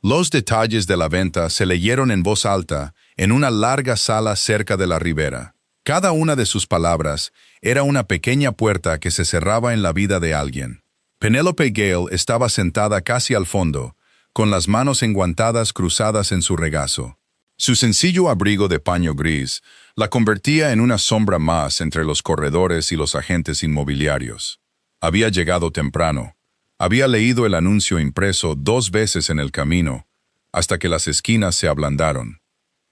Los detalles de la venta se leyeron en voz alta en una larga sala cerca de la ribera. Cada una de sus palabras era una pequeña puerta que se cerraba en la vida de alguien. Penelope Gale estaba sentada casi al fondo, con las manos enguantadas cruzadas en su regazo. Su sencillo abrigo de paño gris la convertía en una sombra más entre los corredores y los agentes inmobiliarios. Había llegado temprano. Había leído el anuncio impreso 2 veces en el camino, hasta que las esquinas se ablandaron.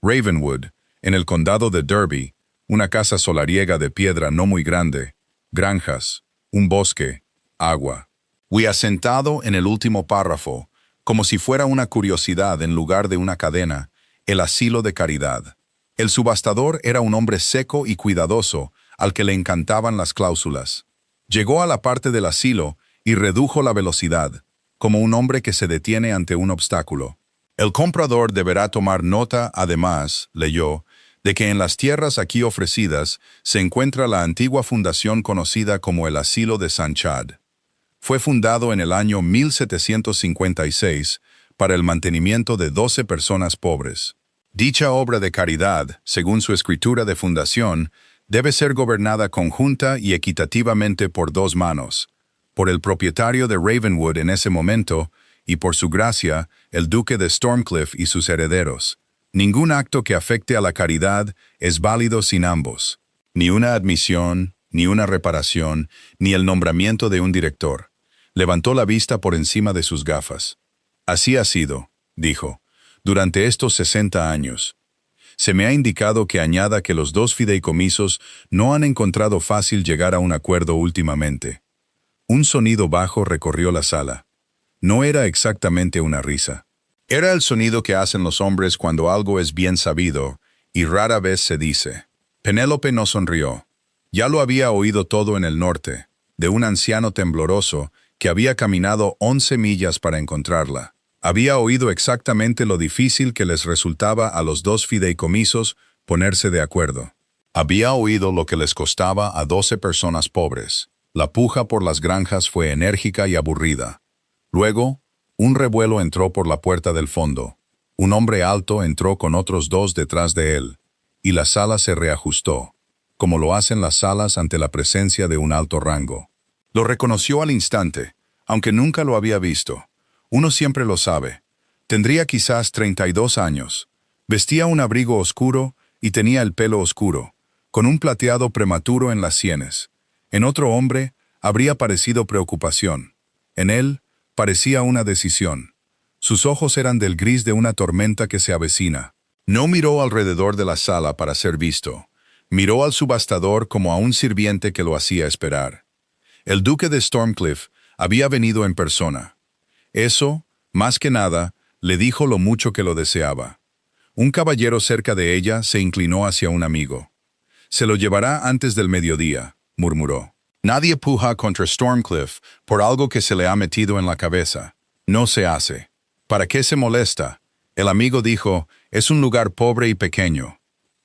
Ravenwood, en el condado de Derby, una casa solariega de piedra no muy grande, granjas, un bosque, agua. Fui asentado en el último párrafo, como si fuera una curiosidad en lugar de una cadena, el asilo de caridad. El subastador era un hombre seco y cuidadoso, al que le encantaban las cláusulas. Llegó a la parte del asilo y redujo la velocidad, como un hombre que se detiene ante un obstáculo. El comprador deberá tomar nota, además, leyó, de que en las tierras aquí ofrecidas se encuentra la antigua fundación conocida como el Asilo de St. Chad. Fue fundado en el año 1756 para el mantenimiento de 12 personas pobres. Dicha obra de caridad, según su escritura de fundación, debe ser gobernada conjunta y equitativamente por 2 manos, por el propietario de Ravenwood en ese momento y por su gracia, el duque de Stormcliffe y sus herederos. Ningún acto que afecte a la caridad es válido sin ambos. Ni una admisión, ni una reparación, ni el nombramiento de un director. Levantó la vista por encima de sus gafas. Así ha sido, dijo, durante estos 60 años. Se me ha indicado que añada que los 2 fideicomisos no han encontrado fácil llegar a un acuerdo últimamente. Un sonido bajo recorrió la sala. No era exactamente una risa. Era el sonido que hacen los hombres cuando algo es bien sabido, y rara vez se dice. Penélope no sonrió. Ya lo había oído todo en el norte, de un anciano tembloroso que había caminado 11 millas para encontrarla. Había oído exactamente lo difícil que les resultaba a los 2 fideicomisos ponerse de acuerdo. Había oído lo que les costaba a 12 personas pobres. La puja por las granjas fue enérgica y aburrida. Luego, un revuelo entró por la puerta del fondo. Un hombre alto entró con otros 2 detrás de él, y la sala se reajustó, como lo hacen las salas ante la presencia de un alto rango. Lo reconoció al instante, aunque nunca lo había visto. Uno siempre lo sabe. Tendría quizás 32 años. Vestía un abrigo oscuro y tenía el pelo oscuro, con un plateado prematuro en las sienes. En otro hombre habría parecido preocupación. En él parecía una decisión. Sus ojos eran del gris de una tormenta que se avecina. No miró alrededor de la sala para ser visto. Miró al subastador como a un sirviente que lo hacía esperar. El duque de Stormcliffe había venido en persona. Eso, más que nada, le dijo lo mucho que lo deseaba. Un caballero cerca de ella se inclinó hacia un amigo. «Se lo llevará antes del mediodía», murmuró. «Nadie puja contra Stormcliffe por algo que se le ha metido en la cabeza. No se hace. ¿Para qué se molesta?». El amigo dijo, «Es un lugar pobre y pequeño».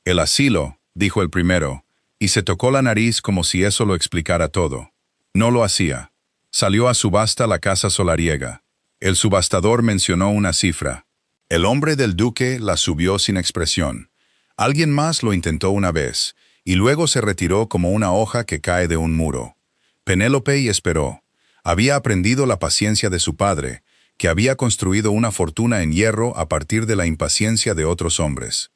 «El asilo», dijo el primero, y se tocó la nariz como si eso lo explicara todo. No lo hacía. Salió a subasta la casa solariega. El subastador mencionó una cifra. El hombre del duque la subió sin expresión. Alguien más lo intentó una vez, y luego se retiró como una hoja que cae de un muro. Penélope esperó. Había aprendido la paciencia de su padre, que había construido una fortuna en hierro a partir de la impaciencia de otros hombres.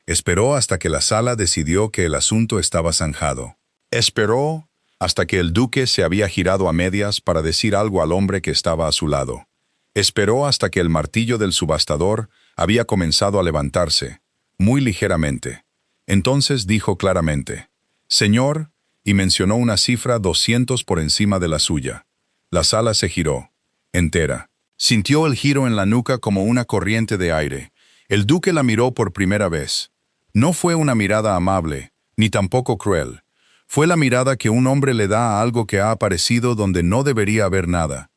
Esperó hasta que la sala decidió que el asunto estaba zanjado. Esperó hasta que el duque se había girado a medias para decir algo al hombre que estaba a su lado. Esperó hasta que el martillo del subastador había comenzado a levantarse, muy ligeramente. Entonces dijo claramente, «Señor», y mencionó una cifra 200 por encima de la suya. La sala se giró, entera. Sintió el giro en la nuca como una corriente de aire. El duque la miró por primera vez. No fue una mirada amable, ni tampoco cruel. Fue la mirada que un hombre le da a algo que ha aparecido donde no debería haber nada.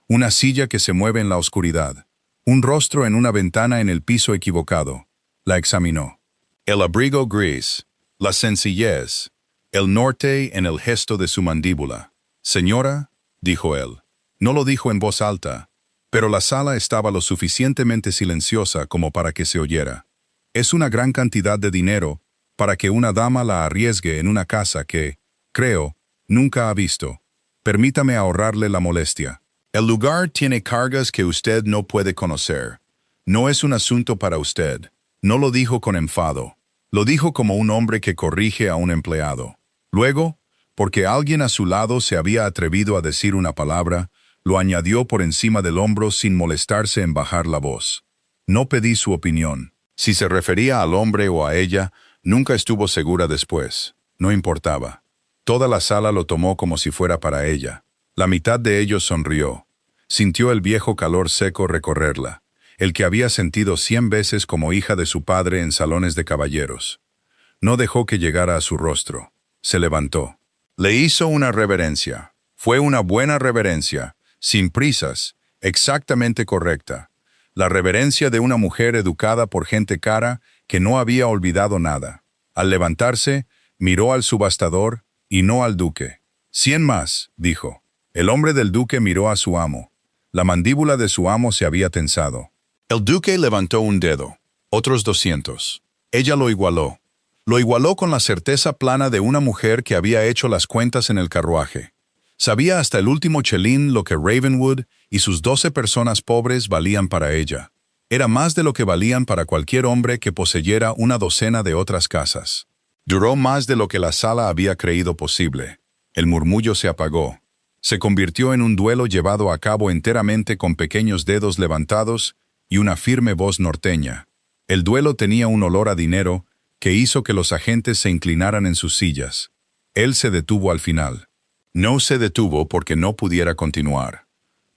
Una silla que se mueve en la oscuridad. Un rostro en una ventana en el piso equivocado. La examinó. El abrigo gris. La sencillez. El norte en el gesto de su mandíbula. «Señora», dijo él. No lo dijo en voz alta, pero la sala estaba lo suficientemente silenciosa como para que se oyera. Es una gran cantidad de dinero para que una dama la arriesgue en una casa que, creo, nunca ha visto. Permítame ahorrarle la molestia. El lugar tiene cargas que usted no puede conocer. No es un asunto para usted. No lo dijo con enfado. Lo dijo como un hombre que corrige a un empleado. Luego, porque alguien a su lado se había atrevido a decir una palabra, lo añadió por encima del hombro sin molestarse en bajar la voz. No pedí su opinión. Si se refería al hombre o a ella, nunca estuvo segura después. No importaba. Toda la sala lo tomó como si fuera para ella. La mitad de ellos sonrió. Sintió el viejo calor seco recorrerla, el que había sentido 100 veces como hija de su padre en salones de caballeros. No dejó que llegara a su rostro. Se levantó. Le hizo una reverencia. Fue una buena reverencia, sin prisas, exactamente correcta. La reverencia de una mujer educada por gente cara que no había olvidado nada. Al levantarse, miró al subastador y no al duque. 100 más, dijo. El hombre del duque miró a su amo. La mandíbula de su amo se había tensado. El duque levantó un dedo. Otros 200. Ella lo igualó. Lo igualó con la certeza plana de una mujer que había hecho las cuentas en el carruaje. Sabía hasta el último chelín lo que Ravenwood y sus 12 personas pobres valían para ella. Era más de lo que valían para cualquier hombre que poseyera una docena de otras casas. Duró más de lo que la sala había creído posible. El murmullo se apagó. Se convirtió en un duelo llevado a cabo enteramente con pequeños dedos levantados y una firme voz norteña. El duelo tenía un olor a dinero que hizo que los agentes se inclinaran en sus sillas. Él se detuvo al final. No se detuvo porque no pudiera continuar.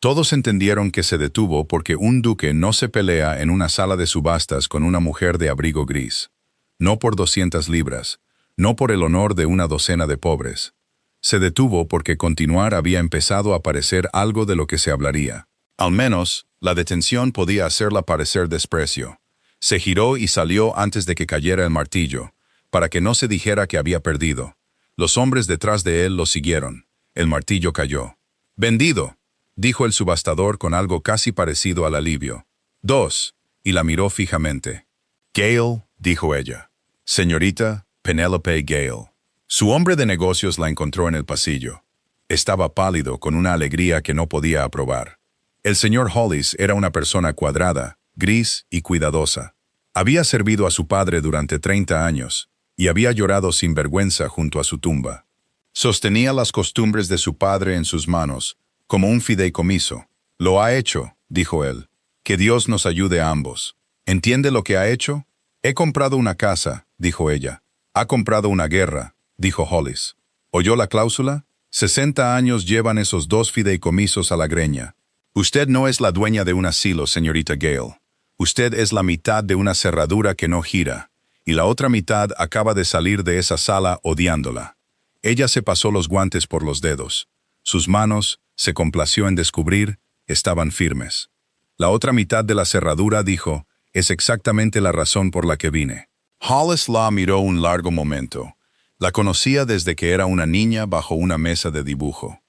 Todos entendieron que se detuvo porque un duque no se pelea en una sala de subastas con una mujer de abrigo gris. No por 200 libras, no por el honor de una docena de pobres. Se detuvo porque continuar había empezado a parecer algo de lo que se hablaría. Al menos, la detención podía hacerla parecer desprecio. Se giró y salió antes de que cayera el martillo, para que no se dijera que había perdido. Los hombres detrás de él lo siguieron. El martillo cayó. «¡Vendido!», dijo el subastador con algo casi parecido al alivio. «2», y la miró fijamente. «Gale», dijo ella. «Señorita Penelope Gale». Su hombre de negocios la encontró en el pasillo. Estaba pálido, con una alegría que no podía aprobar. El señor Hollis era una persona cuadrada, gris y cuidadosa. Había servido a su padre durante 30 años y había llorado sin vergüenza junto a su tumba. Sostenía las costumbres de su padre en sus manos, como un fideicomiso. «Lo ha hecho», dijo él. «Que Dios nos ayude a ambos». «¿Entiende lo que ha hecho?» «He comprado una casa», dijo ella. «Ha comprado una guerra», dijo Hollis. ¿Oyó la cláusula? 60 años llevan esos 2 fideicomisos a la greña. Usted no es la dueña de un asilo, señorita Gale. Usted es la mitad de una cerradura que no gira, y la otra mitad acaba de salir de esa sala odiándola. Ella se pasó los guantes por los dedos. Sus manos, se complació en descubrir, estaban firmes. La otra mitad de la cerradura, dijo, es exactamente la razón por la que vine. Hollis la miró un largo momento. La conocía desde que era una niña bajo una mesa de dibujo.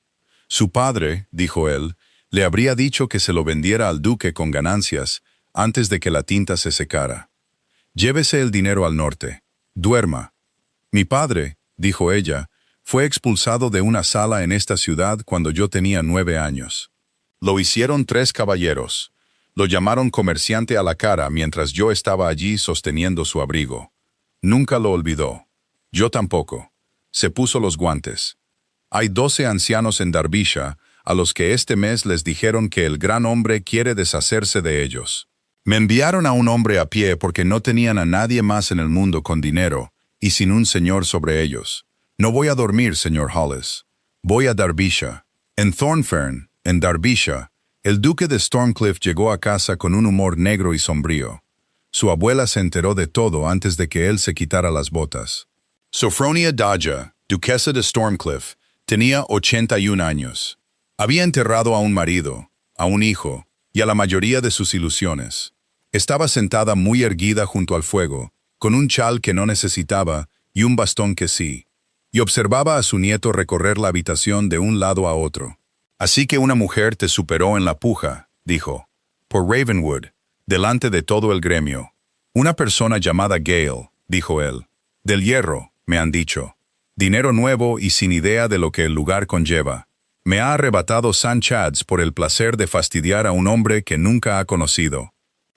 Su padre, dijo él, le habría dicho que se lo vendiera al duque con ganancias antes de que la tinta se secara. Llévese el dinero al norte. Duerma. Mi padre, dijo ella, fue expulsado de una sala en esta ciudad cuando yo tenía 9 años. Lo hicieron 3 caballeros. Lo llamaron comerciante a la cara mientras yo estaba allí sosteniendo su abrigo. Nunca lo olvidó. Yo tampoco. Se puso los guantes. Hay 12 ancianos en Derbyshire a los que este mes les dijeron que el gran hombre quiere deshacerse de ellos. Me enviaron a un hombre a pie porque no tenían a nadie más en el mundo con dinero y sin un señor sobre ellos. No voy a dormir, señor Hollis. Voy a Derbyshire. En Thornfern, en Derbyshire, el duque de Stormcliffe llegó a casa con un humor negro y sombrío. Su abuela se enteró de todo antes de que él se quitara las botas. Sophronia Dodge, duquesa de Stormcliffe, tenía 81 años. Había enterrado a un marido, a un hijo y a la mayoría de sus ilusiones. Estaba sentada muy erguida junto al fuego, con un chal que no necesitaba y un bastón que sí, y observaba a su nieto recorrer la habitación de un lado a otro. Así que una mujer te superó en la puja, dijo. Por Ravenwood, delante de todo el gremio. Una persona llamada Gale, dijo él. Del hierro, me han dicho. Dinero nuevo y sin idea de lo que el lugar conlleva. Me ha arrebatado St. Chad's por el placer de fastidiar a un hombre que nunca ha conocido.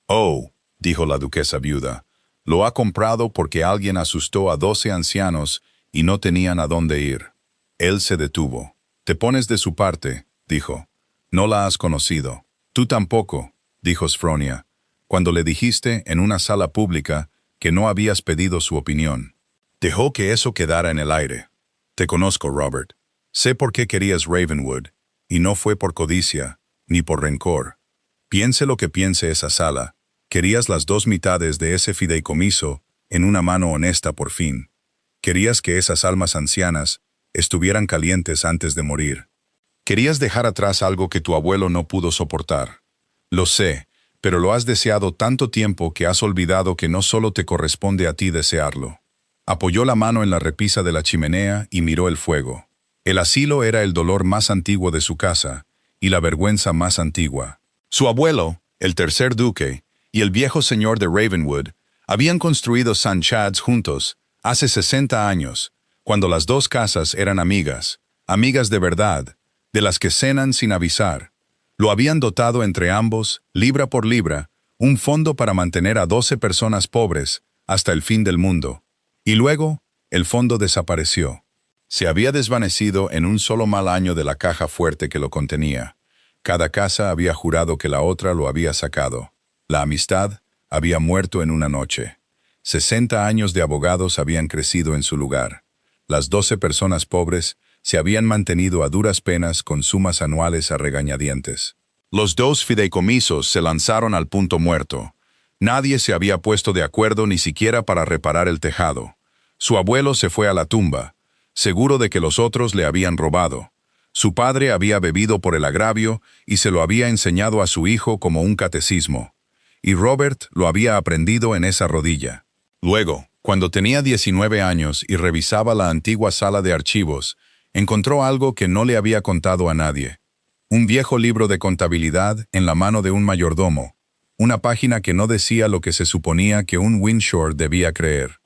Oh, dijo la duquesa viuda, lo ha comprado porque alguien asustó a 12 ancianos y no tenían a dónde ir. Él se detuvo. Te pones de su parte, dijo. No la has conocido. Tú tampoco, dijo Sfronia, cuando le dijiste en una sala pública que no habías pedido su opinión. Dejó que eso quedara en el aire. Te conozco, Robert. Sé por qué querías Ravenwood, y no fue por codicia, ni por rencor. Piense lo que piense esa sala, querías las 2 mitades de ese fideicomiso en una mano honesta por fin. Querías que esas almas ancianas estuvieran calientes antes de morir. Querías dejar atrás algo que tu abuelo no pudo soportar. Lo sé, pero lo has deseado tanto tiempo que has olvidado que no solo te corresponde a ti desearlo. Apoyó la mano en la repisa de la chimenea y miró el fuego. El asilo era el dolor más antiguo de su casa y la vergüenza más antigua. Su abuelo, el tercer duque, y el viejo señor de Ravenwood habían construido St. Chad's juntos hace 60 años, cuando las 2 casas eran amigas de verdad, de las que cenan sin avisar. Lo habían dotado entre ambos, libra por libra, un fondo para mantener a 12 personas pobres hasta el fin del mundo. Y luego, el fondo desapareció. Se había desvanecido en un solo mal año de la caja fuerte que lo contenía. Cada casa había jurado que la otra lo había sacado. La amistad había muerto en una noche. 60 años de abogados habían crecido en su lugar. Las 12 personas pobres se habían mantenido a duras penas con sumas anuales a regañadientes. Los 2 fideicomisos se lanzaron al punto muerto. Nadie se había puesto de acuerdo ni siquiera para reparar el tejado. Su abuelo se fue a la tumba, seguro de que los otros le habían robado. Su padre había bebido por el agravio y se lo había enseñado a su hijo como un catecismo. Y Robert lo había aprendido en esa rodilla. Luego, cuando tenía 19 años y revisaba la antigua sala de archivos, encontró algo que no le había contado a nadie. Un viejo libro de contabilidad en la mano de un mayordomo. Una página que no decía lo que se suponía que un Winshore debía creer.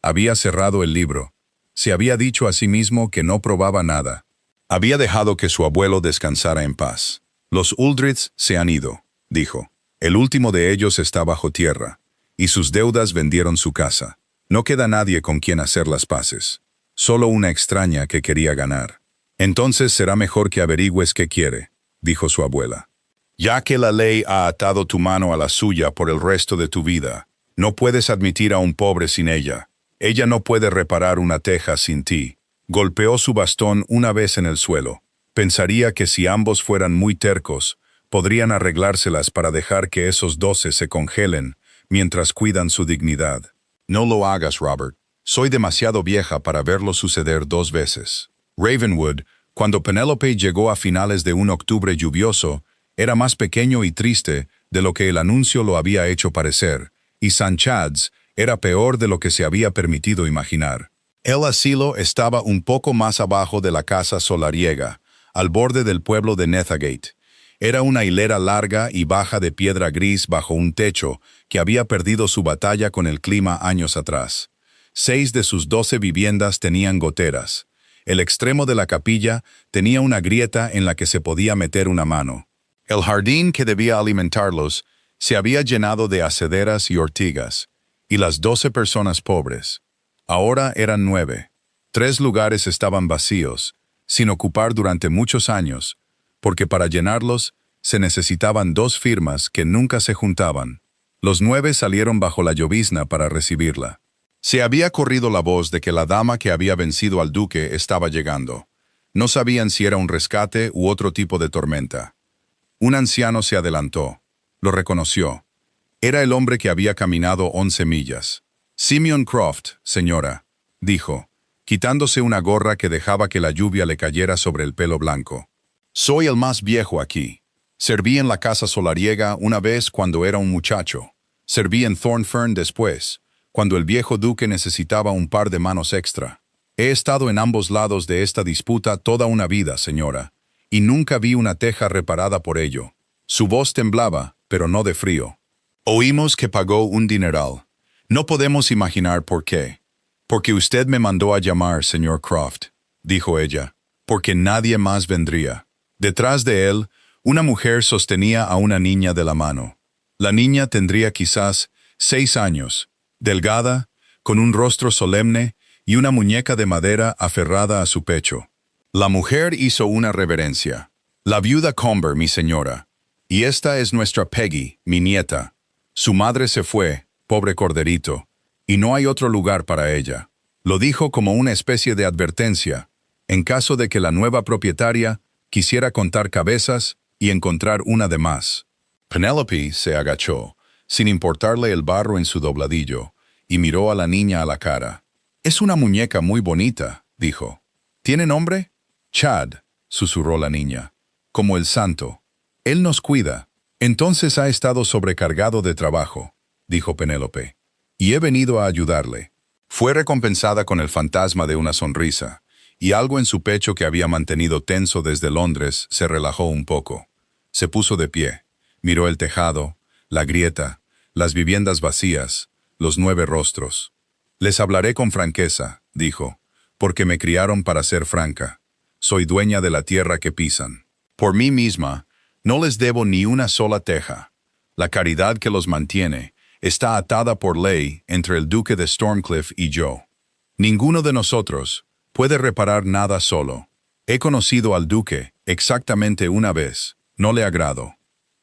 Había cerrado el libro. Se había dicho a sí mismo que no probaba nada. Había dejado que su abuelo descansara en paz. Los Uldriths se han ido, dijo. El último de ellos está bajo tierra, y sus deudas vendieron su casa. No queda nadie con quien hacer las paces. Solo una extraña que quería ganar. Entonces será mejor que averigües qué quiere, dijo su abuela. Ya que la ley ha atado tu mano a la suya por el resto de tu vida, no puedes admitir a un pobre sin ella. Ella no puede reparar una teja sin ti. Golpeó su bastón una vez en el suelo. Pensaría que si ambos fueran muy tercos, podrían arreglárselas para dejar que esos 12 se congelen mientras cuidan su dignidad. No lo hagas, Robert. Soy demasiado vieja para verlo suceder 2 veces. Ravenwood, cuando Penélope llegó a finales de un octubre lluvioso, era más pequeño y triste de lo que el anuncio lo había hecho parecer, y St. Chad's era peor de lo que se había permitido imaginar. El asilo estaba un poco más abajo de la casa solariega, al borde del pueblo de Nethergate. Era una hilera larga y baja de piedra gris bajo un techo que había perdido su batalla con el clima años atrás. 6 de sus 12 viviendas tenían goteras. El extremo de la capilla tenía una grieta en la que se podía meter una mano. El jardín que debía alimentarlos se había llenado de acederas y ortigas, y las 12 personas pobres. Ahora eran 9. 3 lugares estaban vacíos, sin ocupar durante muchos años, porque para llenarlos se necesitaban 2 firmas que nunca se juntaban. Los 9 salieron bajo la llovizna para recibirla. Se había corrido la voz de que la dama que había vencido al duque estaba llegando. No sabían si era un rescate u otro tipo de tormenta. Un anciano se adelantó. Lo reconoció. Era el hombre que había caminado 11 millas. Simeon Croft, señora, dijo, quitándose una gorra que dejaba que la lluvia le cayera sobre el pelo blanco. Soy el más viejo aquí. Serví en la casa solariega una vez cuando era un muchacho. Serví en Thornfern después, cuando el viejo duque necesitaba un par de manos extra. He estado en ambos lados de esta disputa toda una vida, señora, y nunca vi una teja reparada por ello. Su voz temblaba, pero no de frío. Oímos que pagó un dineral. No podemos imaginar por qué. Porque usted me mandó a llamar, señor Croft, dijo ella, porque nadie más vendría. Detrás de él, una mujer sostenía a una niña de la mano. La niña tendría quizás 6 años, delgada, con un rostro solemne y una muñeca de madera aferrada a su pecho. La mujer hizo una reverencia. La viuda Comber, mi señora. Y esta es nuestra Peggy, mi nieta. Su madre se fue, pobre corderito, y no hay otro lugar para ella. Lo dijo como una especie de advertencia, en caso de que la nueva propietaria quisiera contar cabezas y encontrar una de más. Penélope se agachó, sin importarle el barro en su dobladillo, y miró a la niña a la cara. «Es una muñeca muy bonita», dijo. «¿Tiene nombre?» «Chad», susurró la niña. «Como el santo. Él nos cuida». «Entonces ha estado sobrecargado de trabajo», dijo Penélope. «Y he venido a ayudarle». Fue recompensada con el fantasma de una sonrisa, y algo en su pecho que había mantenido tenso desde Londres se relajó un poco. Se puso de pie, miró el tejado, la grieta, las viviendas vacías, los 9 rostros. «Les hablaré con franqueza», dijo, «porque me criaron para ser franca. Soy dueña de la tierra que pisan. Por mí misma, no les debo ni una sola teja. La caridad que los mantiene está atada por ley entre el duque de Stormcliffe y yo. Ninguno de nosotros puede reparar nada solo. He conocido al duque exactamente una vez. No le agradó.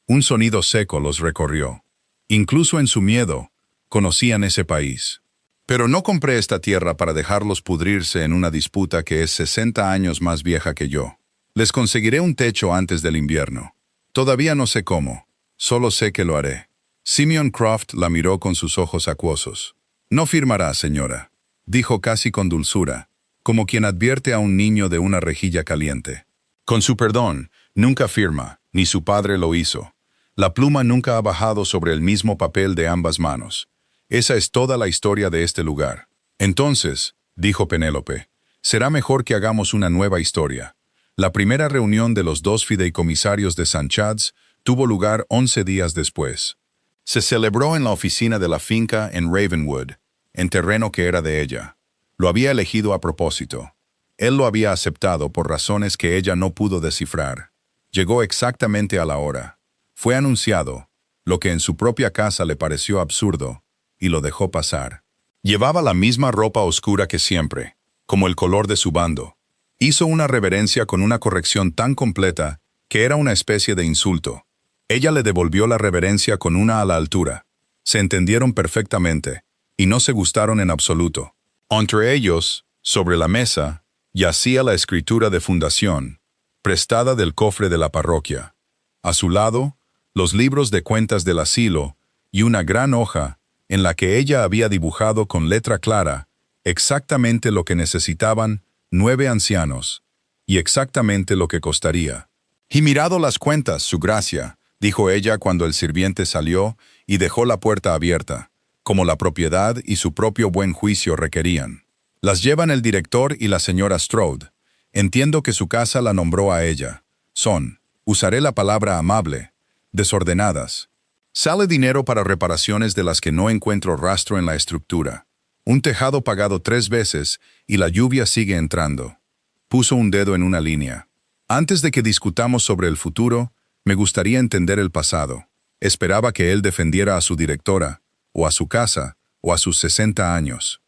Un sonido seco los recorrió. Incluso en su miedo, conocían ese país. Pero no compré esta tierra para dejarlos pudrirse en una disputa que es 60 años más vieja que yo. Les conseguiré un techo antes del invierno. Todavía no sé cómo, solo sé que lo haré. Simeon Croft la miró con sus ojos acuosos. «No firmará, señora», dijo casi con dulzura, como quien advierte a un niño de una rejilla caliente. «Con su perdón, nunca firma, ni su padre lo hizo. La pluma nunca ha bajado sobre el mismo papel de ambas manos. Esa es toda la historia de este lugar». «Entonces», dijo Penélope, «será mejor que hagamos una nueva historia». La primera reunión de los 2 fideicomisarios de St. Chad's tuvo lugar 11 días después. Se celebró en la oficina de la finca en Ravenwood, en terreno que era de ella. Lo había elegido a propósito. Él lo había aceptado por razones que ella no pudo descifrar. Llegó exactamente a la hora. Fue anunciado, lo que en su propia casa le pareció absurdo, y lo dejó pasar. Llevaba la misma ropa oscura que siempre, como el color de su bando. Hizo una reverencia con una corrección tan completa que era una especie de insulto. Ella le devolvió la reverencia con una a la altura. Se entendieron perfectamente, y no se gustaron en absoluto. Entre ellos, sobre la mesa, yacía la escritura de fundación, prestada del cofre de la parroquia. A su lado, los libros de cuentas del asilo y una gran hoja en la que ella había dibujado con letra clara exactamente lo que necesitaban 9 ancianos, y exactamente lo que costaría. «Y mirado las cuentas, su gracia», dijo ella cuando el sirviente salió y dejó la puerta abierta, como la propiedad y su propio buen juicio requerían. «Las llevan el director y la señora Strode. Entiendo que su casa la nombró a ella. Son, usaré la palabra amable, desordenadas. Sale dinero para reparaciones de las que no encuentro rastro en la estructura. Un tejado pagado 3 veces y la lluvia sigue entrando». Puso un dedo en una línea. «Antes de que discutamos sobre el futuro, me gustaría entender el pasado. Esperaba que él defendiera a su directora, o a su casa, o a sus 60 años.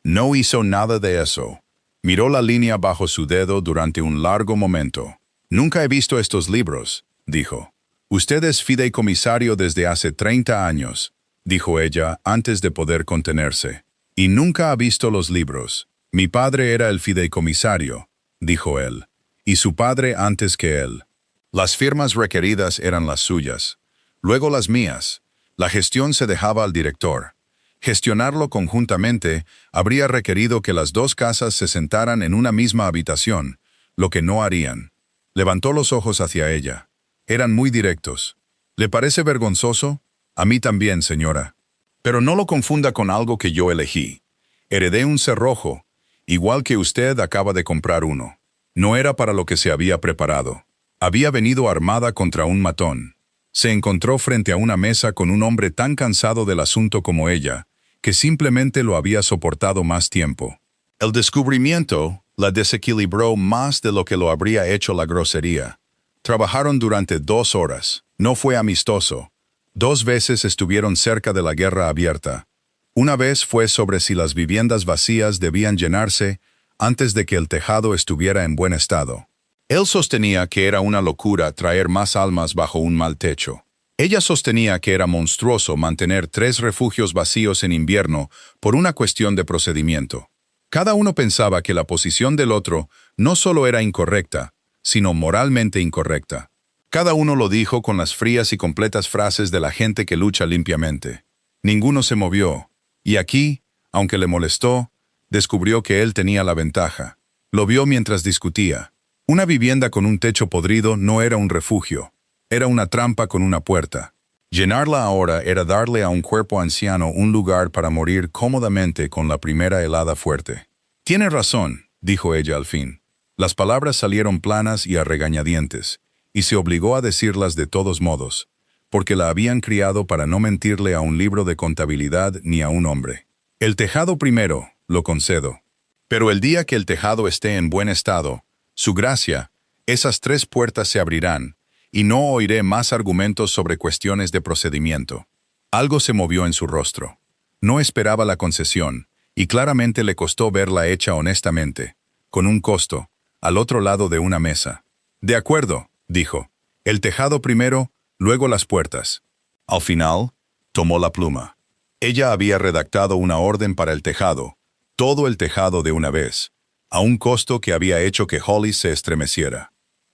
No hizo nada de eso. Miró la línea bajo su dedo durante un largo momento. «Nunca he visto estos libros», dijo. «Usted es fideicomisario desde hace 30 años», dijo ella antes de poder contenerse. «Y nunca ha visto los libros. Mi padre era el fideicomisario», dijo él, «y su padre antes que él. Las firmas requeridas eran las suyas, luego las mías. La gestión se dejaba al director. Gestionarlo conjuntamente habría requerido que las 2 casas se sentaran en una misma habitación, lo que no harían». Levantó los ojos hacia ella. Eran muy directos. «¿Le parece vergonzoso? A mí también, señora. Pero no lo confunda con algo que yo elegí. Heredé un cerrojo, igual que usted acaba de comprar uno. No era para lo que se había preparado. Había venido armada contra un matón. Se encontró frente a una mesa con un hombre tan cansado del asunto como ella, que simplemente lo había soportado más tiempo. El descubrimiento la desequilibró más de lo que lo habría hecho la grosería. Trabajaron durante 2 horas. No fue amistoso. 2 veces estuvieron cerca de la guerra abierta. Una vez fue sobre si las viviendas vacías debían llenarse antes de que el tejado estuviera en buen estado. Él sostenía que era una locura traer más almas bajo un mal techo. Ella sostenía que era monstruoso mantener 3 refugios vacíos en invierno por una cuestión de procedimiento. Cada uno pensaba que la posición del otro no solo era incorrecta, sino moralmente incorrecta. Cada uno lo dijo con las frías y completas frases de la gente que lucha limpiamente. Ninguno se movió, y aquí, aunque le molestó, descubrió que él tenía la ventaja. Lo vio mientras discutía. Una vivienda con un techo podrido no era un refugio, era una trampa con una puerta. Llenarla ahora era darle a un cuerpo anciano un lugar para morir cómodamente con la primera helada fuerte. «Tiene razón», dijo ella al fin. Las palabras salieron planas y a regañadientes, y se obligó a decirlas de todos modos, porque la habían criado para no mentirle a un libro de contabilidad ni a un hombre. «El tejado primero, lo concedo. Pero el día que el tejado esté en buen estado, su gracia, esas 3 puertas se abrirán, y no oiré más argumentos sobre cuestiones de procedimiento». Algo se movió en su rostro. No esperaba la concesión, y claramente le costó verla hecha honestamente, con un costo, al otro lado de una mesa. «De acuerdo», dijo. «El tejado primero, luego las puertas». Al final, tomó la pluma. Ella había redactado una orden para el tejado, todo el tejado de una vez, a un costo que había hecho que Hollis se estremeciera.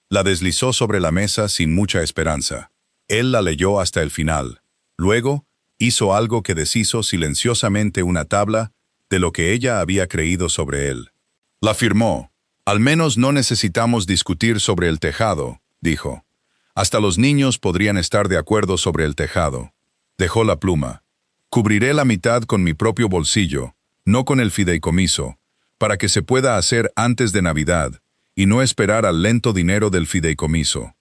La deslizó sobre la mesa sin mucha esperanza. Él la leyó hasta el final. Luego, hizo algo que deshizo silenciosamente una tabla de lo que ella había creído sobre él. La firmó. «Al menos no necesitamos discutir sobre el tejado», dijo. «Hasta los niños podrían estar de acuerdo sobre el tejado». Dejó la pluma. «Cubriré la mitad con mi propio bolsillo, no con el fideicomiso, para que se pueda hacer antes de Navidad, y no esperar al lento dinero del fideicomiso.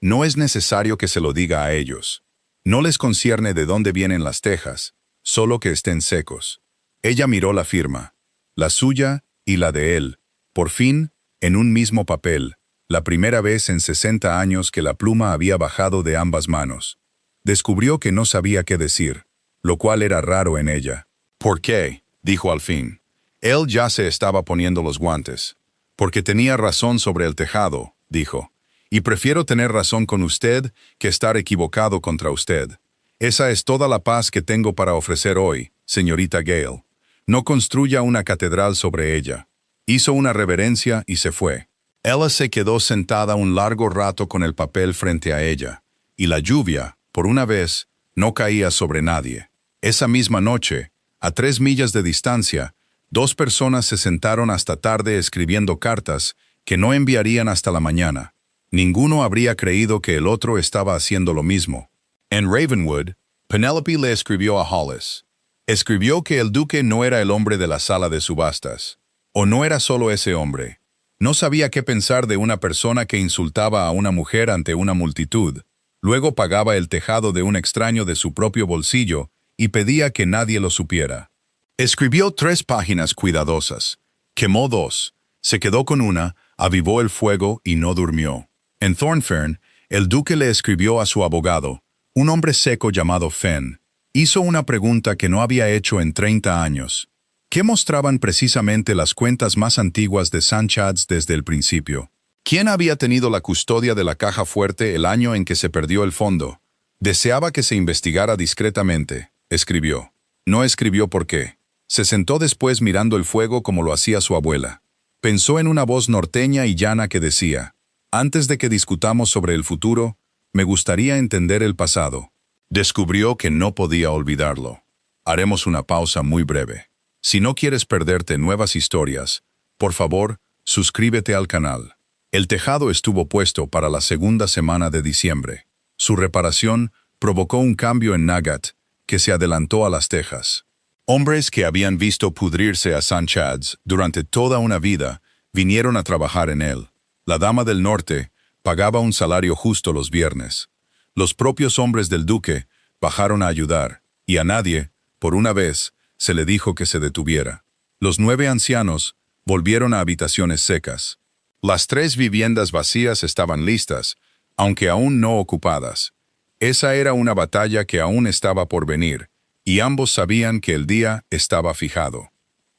No es necesario que se lo diga a ellos. No les concierne de dónde vienen las tejas, solo que estén secos». Ella miró la firma, la suya y la de él, por fin, en un mismo papel, la primera vez en 60 años que la pluma había bajado de ambas manos. Descubrió que no sabía qué decir, lo cual era raro en ella. «¿Por qué?», dijo al fin. Él ya se estaba poniendo los guantes. «Porque tenía razón sobre el tejado», dijo. «Y prefiero tener razón con usted que estar equivocado contra usted. Esa es toda la paz que tengo para ofrecer hoy, señorita Gale. No construya una catedral sobre ella». Hizo una reverencia y se fue. Ella se quedó sentada un largo rato con el papel frente a ella, y la lluvia, por una vez, no caía sobre nadie. Esa misma noche, a 3 millas de distancia, 2 personas se sentaron hasta tarde escribiendo cartas que no enviarían hasta la mañana. Ninguno habría creído que el otro estaba haciendo lo mismo. En Ravenwood, Penelope le escribió a Hollis. Escribió que el duque no era el hombre de la sala de subastas. O no era solo ese hombre. No sabía qué pensar de una persona que insultaba a una mujer ante una multitud. Luego pagaba el tejado de un extraño de su propio bolsillo y pedía que nadie lo supiera. Escribió 3 páginas cuidadosas. Quemó 2. Se quedó con una, avivó el fuego y no durmió. En Thornfern, el duque le escribió a su abogado, un hombre seco llamado Fenn. Hizo una pregunta que no había hecho en 30 años. ¿Qué mostraban precisamente las cuentas más antiguas de St. Chad's desde el principio? ¿Quién había tenido la custodia de la caja fuerte el año en que se perdió el fondo? Deseaba que se investigara discretamente, escribió. No escribió por qué. Se sentó después mirando el fuego como lo hacía su abuela. Pensó en una voz norteña y llana que decía, «Antes de que discutamos sobre el futuro, me gustaría entender el pasado». Descubrió que no podía olvidarlo. Haremos una pausa muy breve. Si no quieres perderte nuevas historias, por favor, suscríbete al canal. El tejado estuvo puesto para la segunda semana de diciembre. Su reparación provocó un cambio en Nagat, que se adelantó a las tejas. Hombres que habían visto pudrirse a St. Chad's durante toda una vida vinieron a trabajar en él. La dama del norte pagaba un salario justo los viernes. Los propios hombres del duque bajaron a ayudar, y a nadie, por una vez, se le dijo que se detuviera. Los 9 ancianos volvieron a habitaciones secas. Las 3 viviendas vacías estaban listas, aunque aún no ocupadas. Esa era una batalla que aún estaba por venir, y ambos sabían que el día estaba fijado.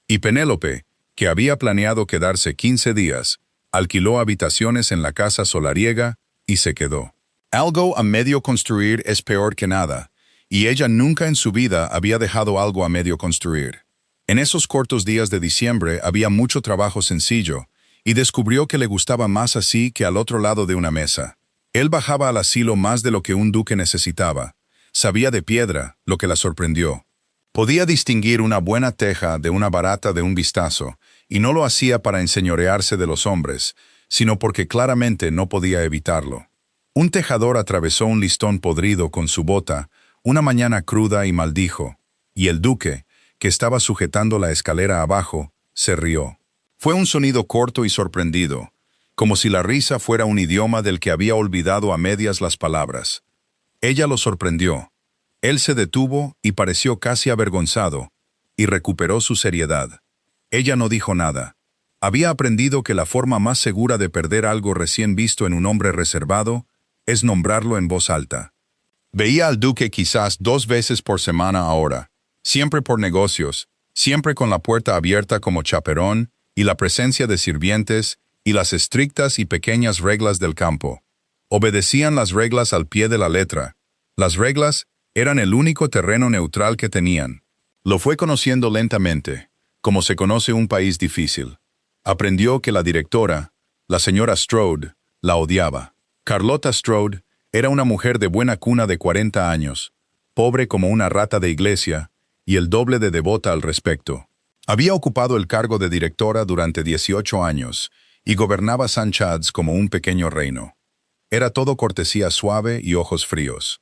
Y Penélope, que había planeado quedarse 15 días, alquiló habitaciones en la casa solariega y se quedó. Algo a medio construir es peor que nada, y ella nunca en su vida había dejado algo a medio construir. En esos cortos días de diciembre había mucho trabajo sencillo, y descubrió que le gustaba más así que al otro lado de una mesa. Él bajaba al asilo más de lo que un duque necesitaba. Sabía de piedra, lo que la sorprendió. Podía distinguir una buena teja de una barata de un vistazo, y no lo hacía para enseñorearse de los hombres, sino porque claramente no podía evitarlo. Un tejador atravesó un listón podrido con su bota una mañana cruda y maldijo, y el duque, que estaba sujetando la escalera abajo, se rió. Fue un sonido corto y sorprendido, como si la risa fuera un idioma del que había olvidado a medias las palabras. Ella lo sorprendió. Él se detuvo y pareció casi avergonzado, y recuperó su seriedad. Ella no dijo nada. Había aprendido que la forma más segura de perder algo recién visto en un hombre reservado es nombrarlo en voz alta. Veía al duque quizás 2 veces por semana ahora, siempre por negocios, siempre con la puerta abierta como chaperón y la presencia de sirvientes y las estrictas y pequeñas reglas del campo. Obedecían las reglas al pie de la letra. Las reglas eran el único terreno neutral que tenían. Lo fue conociendo lentamente, como se conoce un país difícil. Aprendió que la directora, la señora Strode, la odiaba. Carlotta Strode era una mujer de buena cuna de 40 años, pobre como una rata de iglesia, y el doble de devota al respecto. Había ocupado el cargo de directora durante 18 años, y gobernaba St. Chad's como un pequeño reino. Era todo cortesía suave y ojos fríos.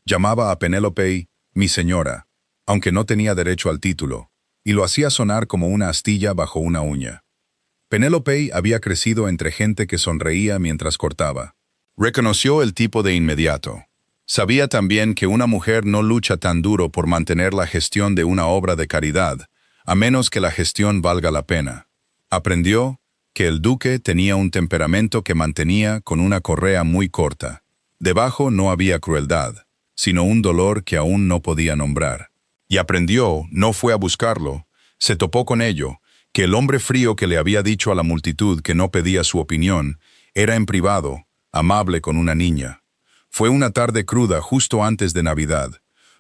Llamaba a Penélope mi señora, aunque no tenía derecho al título, y lo hacía sonar como una astilla bajo una uña. Penélope había crecido entre gente que sonreía mientras cortaba. Reconoció el tipo de inmediato. Sabía también que una mujer no lucha tan duro por mantener la gestión de una obra de caridad, a menos que la gestión valga la pena. Aprendió que el duque tenía un temperamento que mantenía con una correa muy corta. Debajo no había crueldad, sino un dolor que aún no podía nombrar. Y aprendió, no fue a buscarlo, se topó con ello, que el hombre frío que le había dicho a la multitud que no pedía su opinión, era en privado, amable con una niña. Fue una tarde cruda justo antes de Navidad.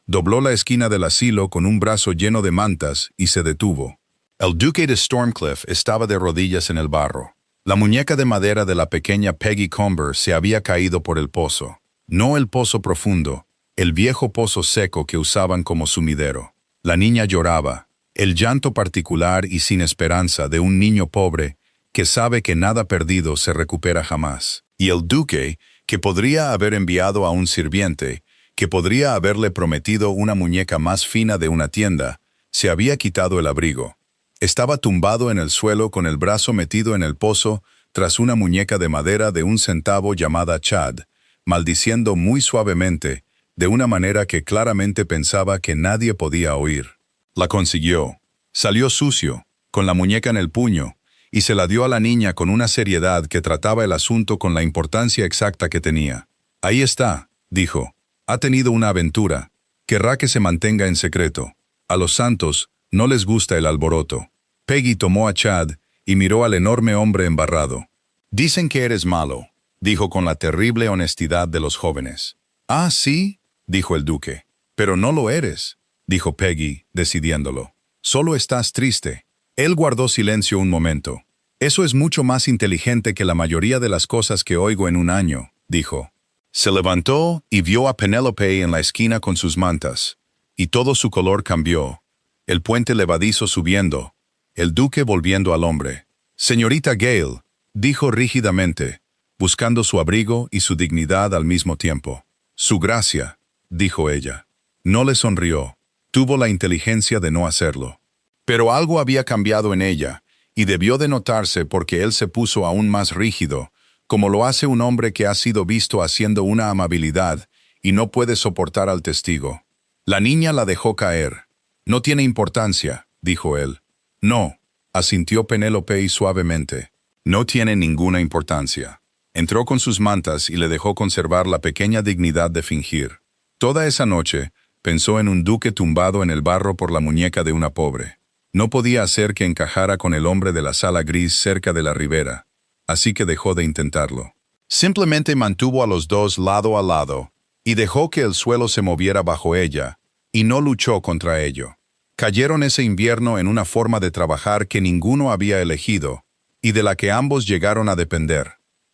Dobló la esquina del asilo con un brazo lleno de mantas y se detuvo. El duque de Stormcliffe estaba de rodillas en el barro. La muñeca de madera de la pequeña Peggy Comber se había caído por el pozo. No el pozo profundo, el viejo pozo seco que usaban como sumidero. La niña lloraba, el llanto particular y sin esperanza de un niño pobre que sabe que nada perdido se recupera jamás. Y el duque, que podría haber enviado a un sirviente, que podría haberle prometido una muñeca más fina de una tienda, se había quitado el abrigo. Estaba tumbado en el suelo con el brazo metido en el pozo tras una muñeca de madera de 1 centavo llamada Chad, maldiciendo muy suavemente, de una manera que claramente pensaba que nadie podía oír. La consiguió. Salió sucio, con la muñeca en el puño, y se la dio a la niña con una seriedad que trataba el asunto con la importancia exacta que tenía. Ahí está, dijo. Ha tenido una aventura. Querrá que se mantenga en secreto. A los santos no les gusta el alboroto. Peggy tomó a Chad y miró al enorme hombre embarrado. Dicen que eres malo, dijo con la terrible honestidad de los jóvenes. Ah, sí, dijo el duque. Pero no lo eres, dijo Peggy, decidiéndolo. Solo estás triste. Él guardó silencio un momento. Eso es mucho más inteligente que la mayoría de las cosas que oigo en un año, dijo. Se levantó y vio a Penélope en la esquina con sus mantas, y todo su color cambió. El puente levadizo subiendo, el duque volviendo al hombre. Señorita Gale, dijo rígidamente, buscando su abrigo y su dignidad al mismo tiempo. Su gracia, dijo ella. No le sonrió. Tuvo la inteligencia de no hacerlo. Pero algo había cambiado en ella, y debió de notarse porque él se puso aún más rígido, como lo hace un hombre que ha sido visto haciendo una amabilidad y no puede soportar al testigo. La niña la dejó caer. No tiene importancia, dijo él. No, asintió Penélope suavemente. No tiene ninguna importancia. Entró con sus mantas y le dejó conservar la pequeña dignidad de fingir. Toda esa noche, pensó en un duque tumbado en el barro por la muñeca de una pobre. No podía hacer que encajara con el hombre de la sala gris cerca de la ribera, así que dejó de intentarlo. Simplemente mantuvo a los dos lado a lado, y dejó que el suelo se moviera bajo ella, y no luchó contra ello. Cayeron ese invierno en una forma de trabajar que ninguno había elegido, y de la que ambos llegaron a depender.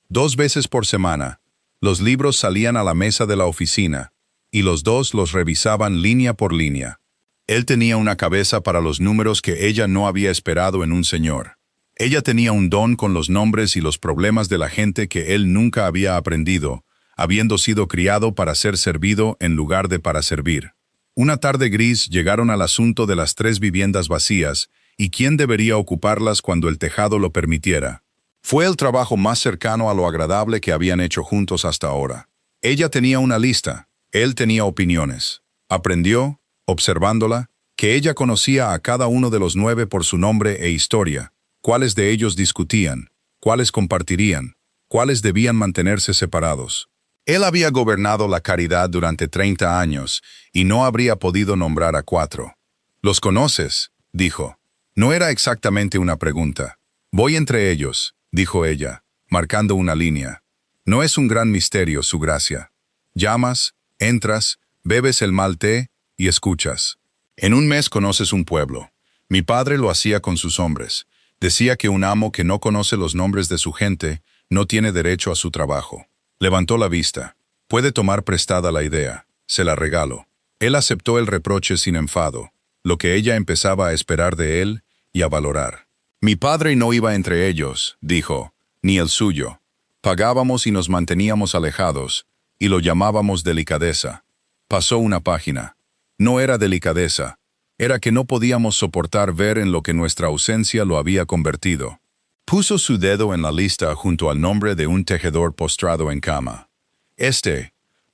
2 veces por semana, los libros salían a la mesa de la oficina, y los dos los revisaban línea por línea. Él tenía una cabeza para los números que ella no había esperado en un señor. Ella tenía un don con los nombres y los problemas de la gente que él nunca había aprendido, habiendo sido criado para ser servido en lugar de para servir. Una tarde gris llegaron al asunto de las 3 viviendas vacías y quién debería ocuparlas cuando el tejado lo permitiera. Fue el trabajo más cercano a lo agradable que habían hecho juntos hasta ahora. Ella tenía una lista, él tenía opiniones. Aprendió, observándola, que ella conocía a cada uno de los 9 por su nombre e historia, cuáles de ellos discutían, cuáles compartirían, cuáles debían mantenerse separados. Él había gobernado la caridad durante 30 años y no habría podido nombrar a 4. «¿Los conoces?», dijo. No era exactamente una pregunta. «Voy entre ellos», dijo ella, marcando una línea. «No es un gran misterio, su gracia. Llamas, entras, bebes el mal té y escuchas. En un mes conoces un pueblo. Mi padre lo hacía con sus hombres. Decía que un amo que no conoce los nombres de su gente no tiene derecho a su trabajo. Levantó la vista. Puede tomar prestada la idea. Se la regalo». Él aceptó el reproche sin enfado, lo que ella empezaba a esperar de él y a valorar. «Mi padre no iba entre ellos», dijo, «ni el suyo. Pagábamos y nos manteníamos alejados, y lo llamábamos delicadeza». Pasó una página. No era delicadeza, era que no podíamos soportar ver en lo que nuestra ausencia lo había convertido. Puso su dedo en la lista junto al nombre de un tejedor postrado en cama.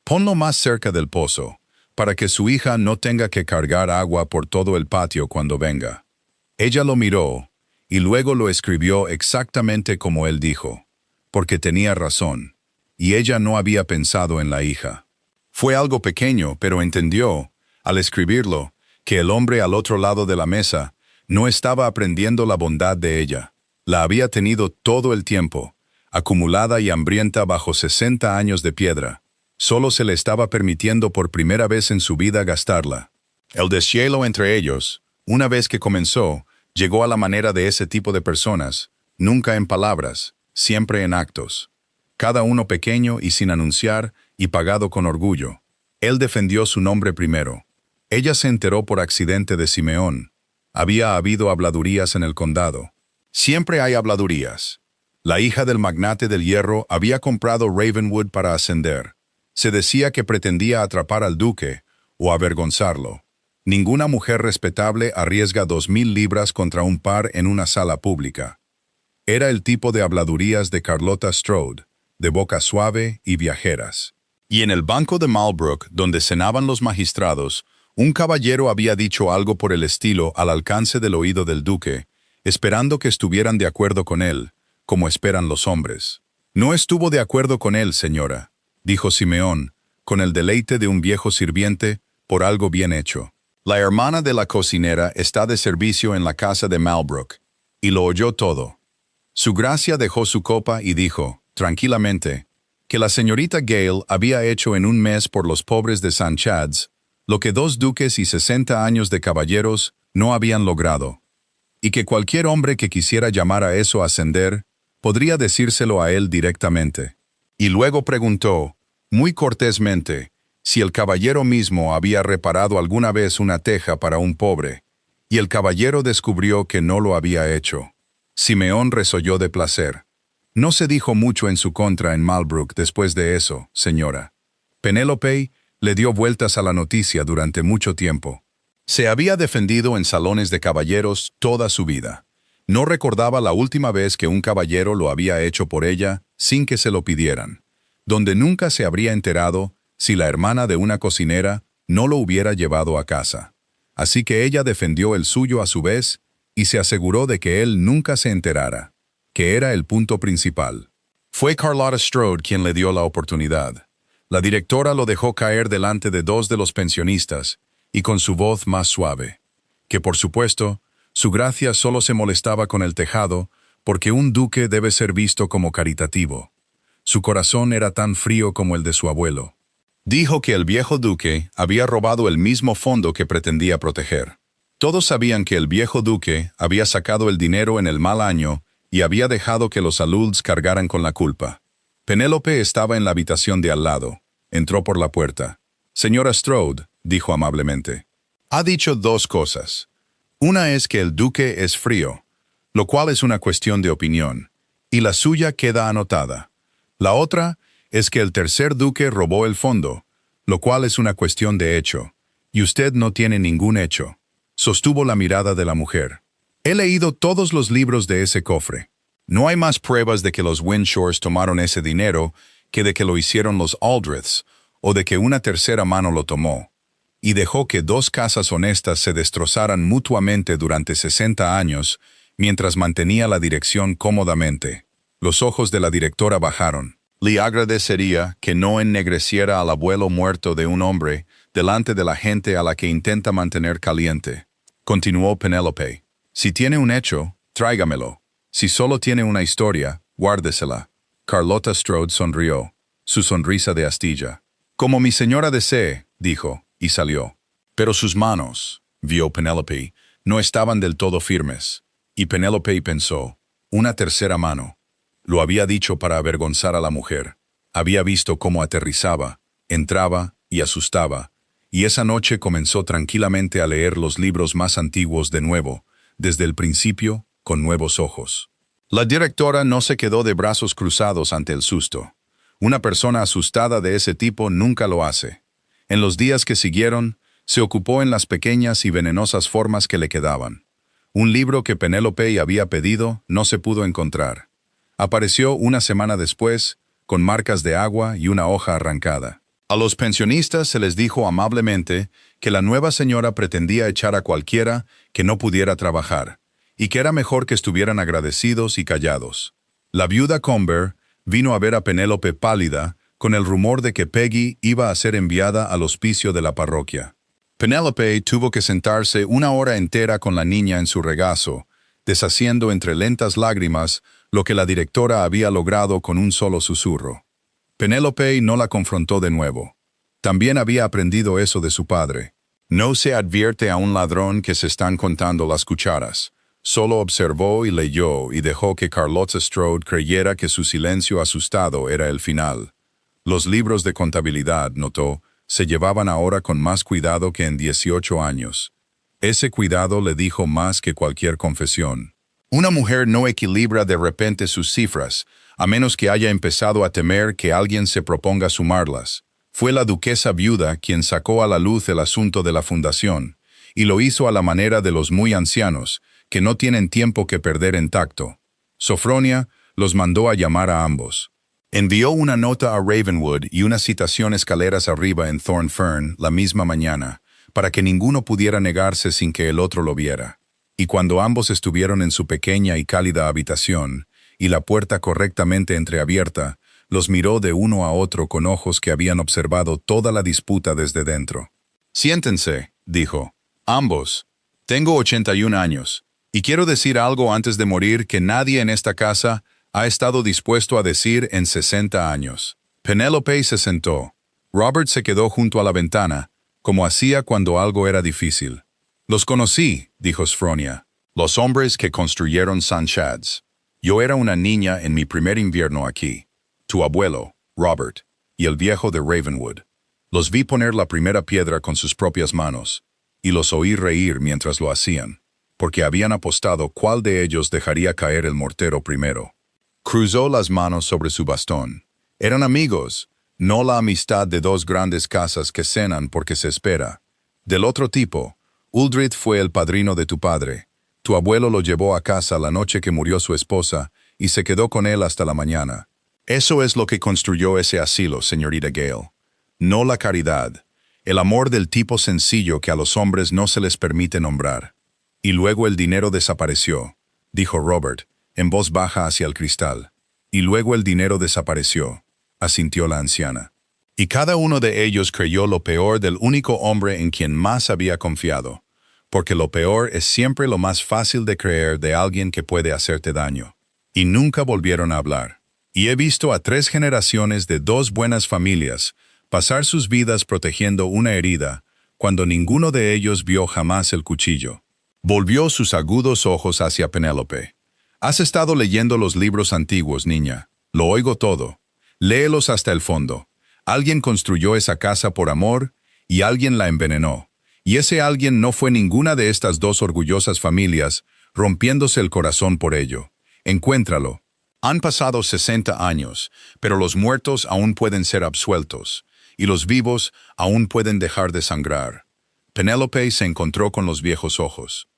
Ponlo más cerca del pozo, para que su hija no tenga que cargar agua por todo el patio cuando venga. Ella lo miró, y luego lo escribió exactamente como él dijo, porque tenía razón, y ella no había pensado en la hija. Fue algo pequeño, pero entendió, al escribirlo, que el hombre al otro lado de la mesa no estaba aprendiendo la bondad de ella. La había tenido todo el tiempo, acumulada y hambrienta bajo 60 años de piedra. Solo se le estaba permitiendo por primera vez en su vida gastarla. El deshielo entre ellos, una vez que comenzó, llegó a la manera de ese tipo de personas, nunca en palabras, siempre en actos. Cada uno pequeño y sin anunciar, y pagado con orgullo. Él defendió su nombre primero. Ella se enteró por accidente de Simeón. Había habido habladurías en el condado. Siempre hay habladurías. La hija del magnate del hierro había comprado Ravenwood para ascender. Se decía que pretendía atrapar al duque o avergonzarlo. Ninguna mujer respetable arriesga 2,000 libras contra un par en una sala pública. Era el tipo de habladurías de Carlotta Strode, de boca suave y viajeras. Y en el banco de Malbrook, donde cenaban los magistrados, un caballero había dicho algo por el estilo al alcance del oído del duque, esperando que estuvieran de acuerdo con él, como esperan los hombres. «No estuvo de acuerdo con él, señora», dijo Simeón, con el deleite de un viejo sirviente por algo bien hecho. «La hermana de la cocinera está de servicio en la casa de Malbrook», y lo oyó todo. Su gracia dejó su copa y dijo, tranquilamente, que la señorita Gale había hecho en un mes por los pobres de St. Chad's lo que 2 duques y 60 años de caballeros no habían logrado, y que cualquier hombre que quisiera llamar a eso ascender podría decírselo a él directamente. Y luego preguntó, muy cortésmente, si el caballero mismo había reparado alguna vez una teja para un pobre, y el caballero descubrió que no lo había hecho. Simeón resolló de placer. «No se dijo mucho en su contra en Malbrook después de eso, señora». Penélope le dio vueltas a la noticia durante mucho tiempo. Se había defendido en salones de caballeros toda su vida. No recordaba la última vez que un caballero lo había hecho por ella sin que se lo pidieran. Donde nunca se habría enterado, si la hermana de una cocinera no lo hubiera llevado a casa. Así que ella defendió el suyo a su vez y se aseguró de que él nunca se enterara, que era el punto principal. Fue Carlotta Strode quien le dio la oportunidad. La directora lo dejó caer delante de dos de los pensionistas y con su voz más suave, que por supuesto, su gracia solo se molestaba con el tejado porque un duque debe ser visto como caritativo. Su corazón era tan frío como el de su abuelo. Dijo que el viejo duque había robado el mismo fondo que pretendía proteger. Todos sabían que el viejo duque había sacado el dinero en el mal año y había dejado que los aluds cargaran con la culpa. Penélope estaba en la habitación de al lado. Entró por la puerta. «Señora Strode», dijo amablemente, «ha dicho dos cosas. Una es que el duque es frío, lo cual es una cuestión de opinión, y la suya queda anotada. La otra es que el tercer duque robó el fondo, lo cual es una cuestión de hecho, y usted no tiene ningún hecho». Sostuvo la mirada de la mujer. «He leído todos los libros de ese cofre. No hay más pruebas de que los Winshores tomaron ese dinero que de que lo hicieron los Aldriths, o de que una tercera mano lo tomó, y dejó que dos casas honestas se destrozaran mutuamente durante 60 años, mientras mantenía la dirección cómodamente». Los ojos de la directora bajaron. «Le agradecería que no ennegreciera al abuelo muerto de un hombre delante de la gente a la que intenta mantener caliente», continuó Penélope. «Si tiene un hecho, tráigamelo. Si solo tiene una historia, guárdesela». Carlotta Strode sonrió, su sonrisa de astilla. «Como mi señora desee», dijo, y salió. Pero sus manos, vio Penélope, no estaban del todo firmes. Y Penélope pensó, una tercera mano. Lo había dicho para avergonzar a la mujer. Había visto cómo aterrizaba, entraba y asustaba, y esa noche comenzó tranquilamente a leer los libros más antiguos de nuevo, desde el principio, con nuevos ojos. La directora no se quedó de brazos cruzados ante el susto. Una persona asustada de ese tipo nunca lo hace. En los días que siguieron, se ocupó en las pequeñas y venenosas formas que le quedaban. Un libro que Penélope había pedido no se pudo encontrar. Apareció una semana después, con marcas de agua y una hoja arrancada. A los pensionistas se les dijo amablemente que la nueva señora pretendía echar a cualquiera que no pudiera trabajar, y que era mejor que estuvieran agradecidos y callados. La viuda Comber vino a ver a Penélope pálida, con el rumor de que Peggy iba a ser enviada al hospicio de la parroquia. Penélope tuvo que sentarse una hora entera con la niña en su regazo, deshaciendo entre lentas lágrimas lo que la directora había logrado con un solo susurro. Penélope no la confrontó de nuevo. También había aprendido eso de su padre. No se advierte a un ladrón que se están contando las cucharas. Solo observó y leyó y dejó que Carlotta Strode creyera que su silencio asustado era el final. Los libros de contabilidad, notó, se llevaban ahora con más cuidado que en 18 años. Ese cuidado le dijo más que cualquier confesión. Una mujer no equilibra de repente sus cifras, a menos que haya empezado a temer que alguien se proponga sumarlas. Fue la duquesa viuda quien sacó a la luz el asunto de la fundación, y lo hizo a la manera de los muy ancianos, que no tienen tiempo que perder en tacto. Sofronia los mandó a llamar a ambos. Envió una nota a Ravenwood y una citación escaleras arriba en Thornfern la misma mañana, para que ninguno pudiera negarse sin que el otro lo viera. Y cuando ambos estuvieron en su pequeña y cálida habitación, y la puerta correctamente entreabierta, los miró de uno a otro con ojos que habían observado toda la disputa desde dentro. «Siéntense», dijo, «ambos. Tengo 81 años, y quiero decir algo antes de morir que nadie en esta casa ha estado dispuesto a decir en 60 años». Penélope se sentó. Robert se quedó junto a la ventana, como hacía cuando algo era difícil. «Los conocí», dijo Sofronia, «los hombres que construyeron St. Chad's. Yo era una niña en mi primer invierno aquí. Tu abuelo, Robert, y el viejo de Ravenwood. Los vi poner la primera piedra con sus propias manos, y los oí reír mientras lo hacían, porque habían apostado cuál de ellos dejaría caer el mortero primero». Cruzó las manos sobre su bastón. Eran amigos, no la amistad de dos grandes casas que cenan porque se espera. Del otro tipo, Uldred fue el padrino de tu padre. Tu abuelo lo llevó a casa la noche que murió su esposa y se quedó con él hasta la mañana. Eso es lo que construyó ese asilo, señorita Gale. no la caridad, el amor del tipo sencillo que a los hombres no se les permite nombrar. Y luego el dinero desapareció, dijo Robert, en voz baja hacia el cristal. Y luego el dinero desapareció, asintió la anciana. Y cada uno de ellos creyó lo peor del único hombre en quien más había confiado, porque lo peor es siempre lo más fácil de creer de alguien que puede hacerte daño. Y nunca volvieron a hablar. Y he visto a 3 generaciones de 2 buenas familias pasar sus vidas protegiendo una herida, cuando ninguno de ellos vio jamás el cuchillo. Volvió sus agudos ojos hacia Penélope. Has estado leyendo los libros antiguos, niña. Lo oigo todo. Léelos hasta el fondo. Alguien construyó esa casa por amor y alguien la envenenó. Y ese alguien no fue ninguna de estas 2 orgullosas familias, rompiéndose el corazón por ello. Encuéntralo. Han pasado 60 años, pero los muertos aún pueden ser absueltos, y los vivos aún pueden dejar de sangrar. Penélope se encontró con los viejos ojos.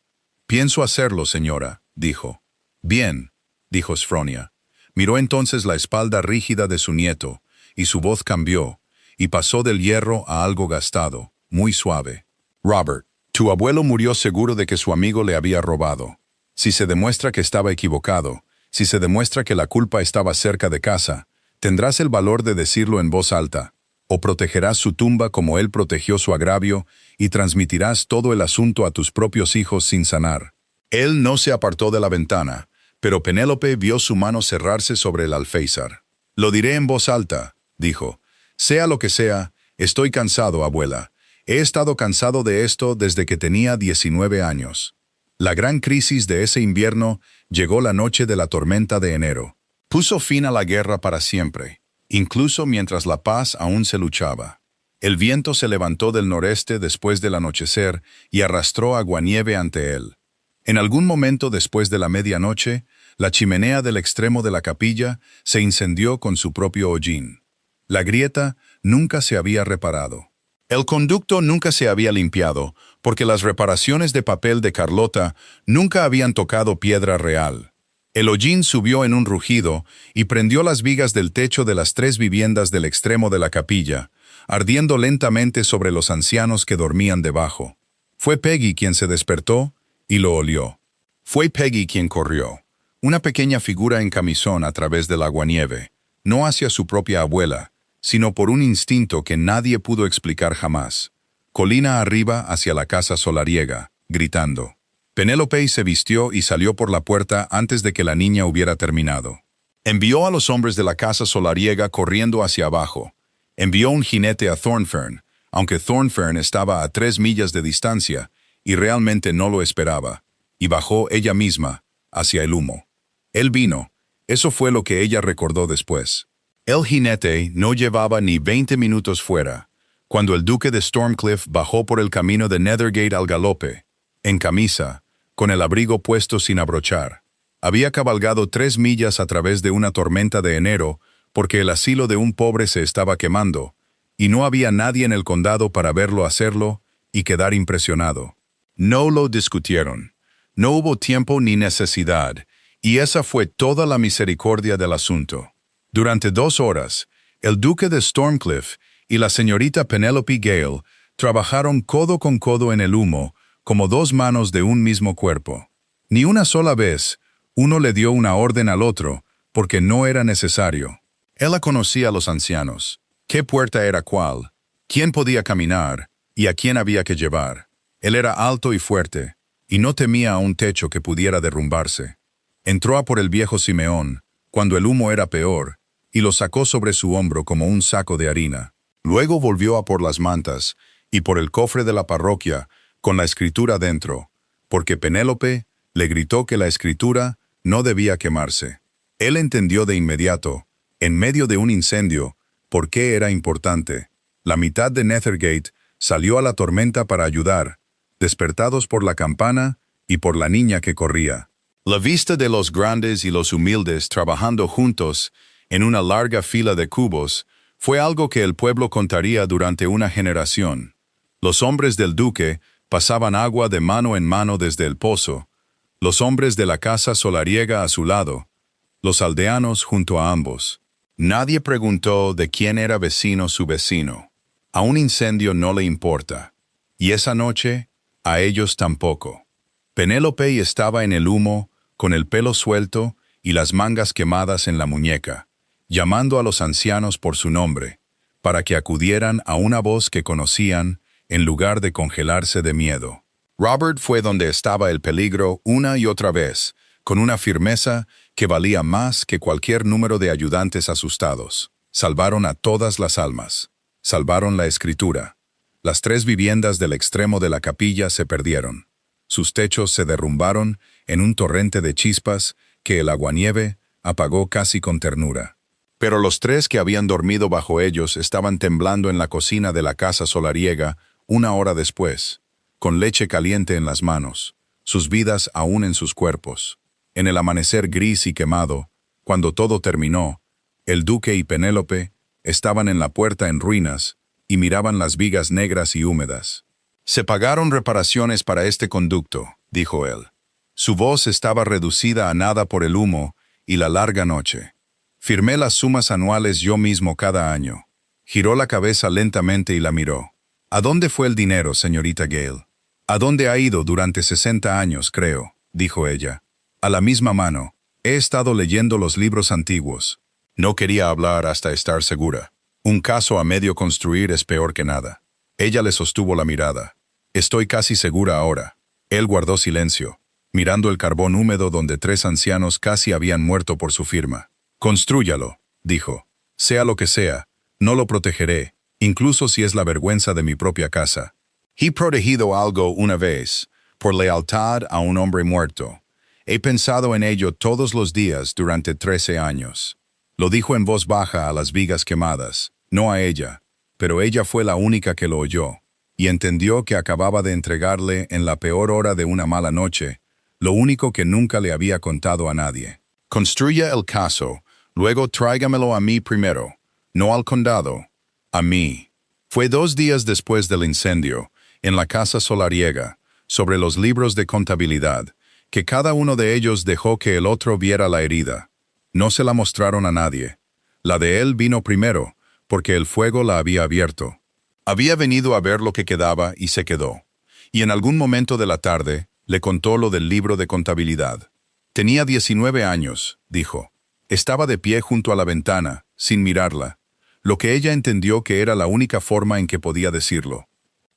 Pienso hacerlo, señora, dijo. Bien, dijo Sfronia. Miró entonces la espalda rígida de su nieto, y su voz cambió, y pasó del hierro a algo gastado, muy suave. Robert, tu abuelo murió seguro de que su amigo le había robado. Si se demuestra que estaba equivocado, si se demuestra que la culpa estaba cerca de casa, tendrás el valor de decirlo en voz alta, o protegerás su tumba como él protegió su agravio, y transmitirás todo el asunto a tus propios hijos sin sanar. Él no se apartó de la ventana, pero Penélope vio su mano cerrarse sobre el alféizar. Lo diré en voz alta, dijo. Sea lo que sea, estoy cansado, abuela. He estado cansado de esto desde que tenía 19 años. La gran crisis de ese invierno llegó la noche de la tormenta de enero. Puso fin a la guerra para siempre, incluso mientras la paz aún se luchaba. El viento se levantó del noreste después del anochecer y arrastró aguanieve ante él. En algún momento después de la medianoche, la chimenea del extremo de la capilla se incendió con su propio hollín. La grieta nunca se había reparado. El conducto nunca se había limpiado, porque las reparaciones de papel de Carlota nunca habían tocado piedra real. El hollín subió en un rugido y prendió las vigas del techo de las 3 viviendas del extremo de la capilla, ardiendo lentamente sobre los ancianos que dormían debajo. Fue Peggy quien se despertó y lo olió. Fue Peggy quien corrió, una pequeña figura en camisón a través del aguanieve, no hacia su propia abuela, sino por un instinto que nadie pudo explicar jamás. Colina arriba hacia la casa solariega, gritando. Penélope se vistió y salió por la puerta antes de que la niña hubiera terminado. Envió a los hombres de la casa solariega corriendo hacia abajo. Envió un jinete a Thornfern, aunque Thornfern estaba a 3 millas de distancia, y realmente no lo esperaba, y bajó ella misma, hacia el humo. Él vino, eso fue lo que ella recordó después. El jinete no llevaba ni 20 minutos fuera, cuando el duque de Stormcliff bajó por el camino de Nethergate al galope, en camisa, con el abrigo puesto sin abrochar. Había cabalgado 3 millas a través de una tormenta de enero, porque el asilo de un pobre se estaba quemando, y no había nadie en el condado para verlo hacerlo y quedar impresionado. No lo discutieron. No hubo tiempo ni necesidad, y esa fue toda la misericordia del asunto. Durante 2 horas, el duque de Stormcliff y la señorita Penelope Gale trabajaron codo con codo en el humo, como 2 manos de un mismo cuerpo. Ni una sola vez, uno le dio una orden al otro, porque no era necesario. Ella conocía a los ancianos, qué puerta era cuál, quién podía caminar y a quién había que llevar. Él era alto y fuerte, y no temía a un techo que pudiera derrumbarse. Entró a por el viejo Simeón, cuando el humo era peor, y lo sacó sobre su hombro como un saco de harina. Luego volvió a por las mantas, y por el cofre de la parroquia, con la escritura dentro, porque Penélope le gritó que la escritura no debía quemarse. Él entendió de inmediato, en medio de un incendio, por qué era importante. La mitad de Nethergate salió a la tormenta para ayudar, despertados por la campana y por la niña que corría. La vista de los grandes y los humildes trabajando juntos en una larga fila de cubos fue algo que el pueblo contaría durante una generación. Los hombres del duque pasaban agua de mano en mano desde el pozo, los hombres de la casa solariega a su lado, los aldeanos junto a ambos. Nadie preguntó de quién era vecino su vecino. A un incendio no le importa. Y esa noche, a ellos tampoco. Penélope estaba en el humo, con el pelo suelto y las mangas quemadas en la muñeca, llamando a los ancianos por su nombre, para que acudieran a una voz que conocían en lugar de congelarse de miedo. Robert fue donde estaba el peligro una y otra vez, con una firmeza que valía más que cualquier número de ayudantes asustados. Salvaron a todas las almas. Salvaron la escritura. Las 3 viviendas del extremo de la capilla se perdieron. Sus techos se derrumbaron en un torrente de chispas que el aguanieve apagó casi con ternura. Pero los 3 que habían dormido bajo ellos estaban temblando en la cocina de la casa solariega una hora después, con leche caliente en las manos, sus vidas aún en sus cuerpos. En el amanecer gris y quemado, cuando todo terminó, el duque y Penélope estaban en la puerta en ruinas y miraban las vigas negras y húmedas. «Se pagaron reparaciones para este conducto», dijo él. Su voz estaba reducida a nada por el humo y la larga noche. «Firmé las sumas anuales yo mismo cada año». Giró la cabeza lentamente y la miró. «¿A dónde fue el dinero, señorita Gale?» «¿A dónde ha ido durante 60 años, creo?», dijo ella. «A la misma mano. He estado leyendo los libros antiguos». No quería hablar hasta estar segura. Un caso a medio construir es peor que nada. Ella le sostuvo la mirada. «Estoy casi segura ahora». Él guardó silencio, mirando el carbón húmedo donde 3 ancianos casi habían muerto por su firma. «Constrúyalo», dijo. «Sea lo que sea, no lo protegeré, incluso si es la vergüenza de mi propia casa. He protegido algo una vez, por lealtad a un hombre muerto. He pensado en ello todos los días durante 13 años». Lo dijo en voz baja a las vigas quemadas, no a ella, pero ella fue la única que lo oyó, y entendió que acababa de entregarle en la peor hora de una mala noche, lo único que nunca le había contado a nadie. «Construya el caso, luego tráigamelo a mí primero, no al condado, a mí». Fue 2 días después del incendio, en la casa solariega, sobre los libros de contabilidad, que cada uno de ellos dejó que el otro viera la herida. No se la mostraron a nadie. La de él vino primero, porque el fuego la había abierto. Había venido a ver lo que quedaba y se quedó. Y en algún momento de la tarde, le contó lo del libro de contabilidad. Tenía 19 años, dijo. Estaba de pie junto a la ventana, sin mirarla, lo que ella entendió que era la única forma en que podía decirlo.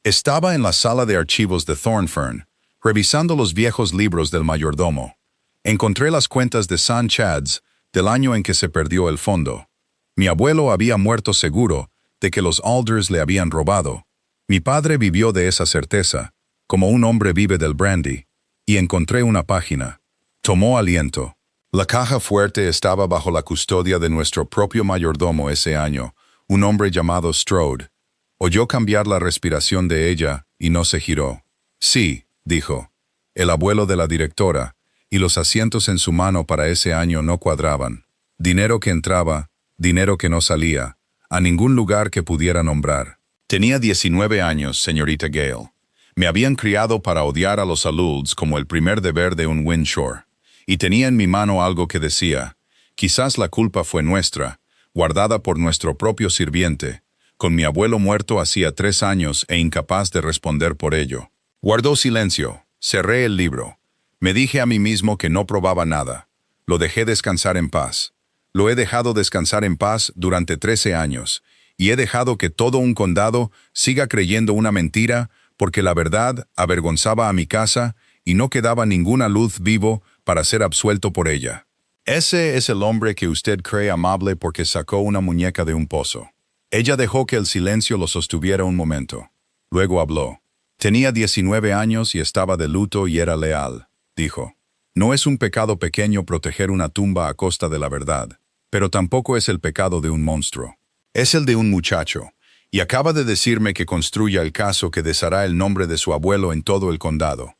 Estaba en la sala de archivos de Thornfern, revisando los viejos libros del mayordomo. Encontré las cuentas de St. Chad's del año en que se perdió el fondo. Mi abuelo había muerto seguro de que los Alders le habían robado. Mi padre vivió de esa certeza, como un hombre vive del brandy, y encontré una página. Tomó aliento. La caja fuerte estaba bajo la custodia de nuestro propio mayordomo ese año, un hombre llamado Strode. Oyó cambiar la respiración de ella y no se giró. «Sí», dijo, «el abuelo de la directora», y los asientos en su mano para ese año no cuadraban. Dinero que entraba, dinero que no salía, a ningún lugar que pudiera nombrar. Tenía 19 años, señorita Gale. Me habían criado para odiar a los Alulds como el primer deber de un Winshore. Y tenía en mi mano algo que decía, quizás la culpa fue nuestra, guardada por nuestro propio sirviente, con mi abuelo muerto hacía 3 años e incapaz de responder por ello. Guardó silencio, cerré el libro. Me dije a mí mismo que no probaba nada. Lo dejé descansar en paz. Lo he dejado descansar en paz durante 13 años, y he dejado que todo un condado siga creyendo una mentira porque la verdad avergonzaba a mi casa y no quedaba ninguna luz vivo para ser absuelto por ella. Ese es el hombre que usted cree amable porque sacó una muñeca de un pozo. Ella dejó que el silencio lo sostuviera un momento. Luego habló. Tenía 19 años y estaba de luto y era leal. Dijo, no es un pecado pequeño proteger una tumba a costa de la verdad, pero tampoco es el pecado de un monstruo. Es el de un muchacho, y acaba de decirme que construya el caso que deshará el nombre de su abuelo en todo el condado.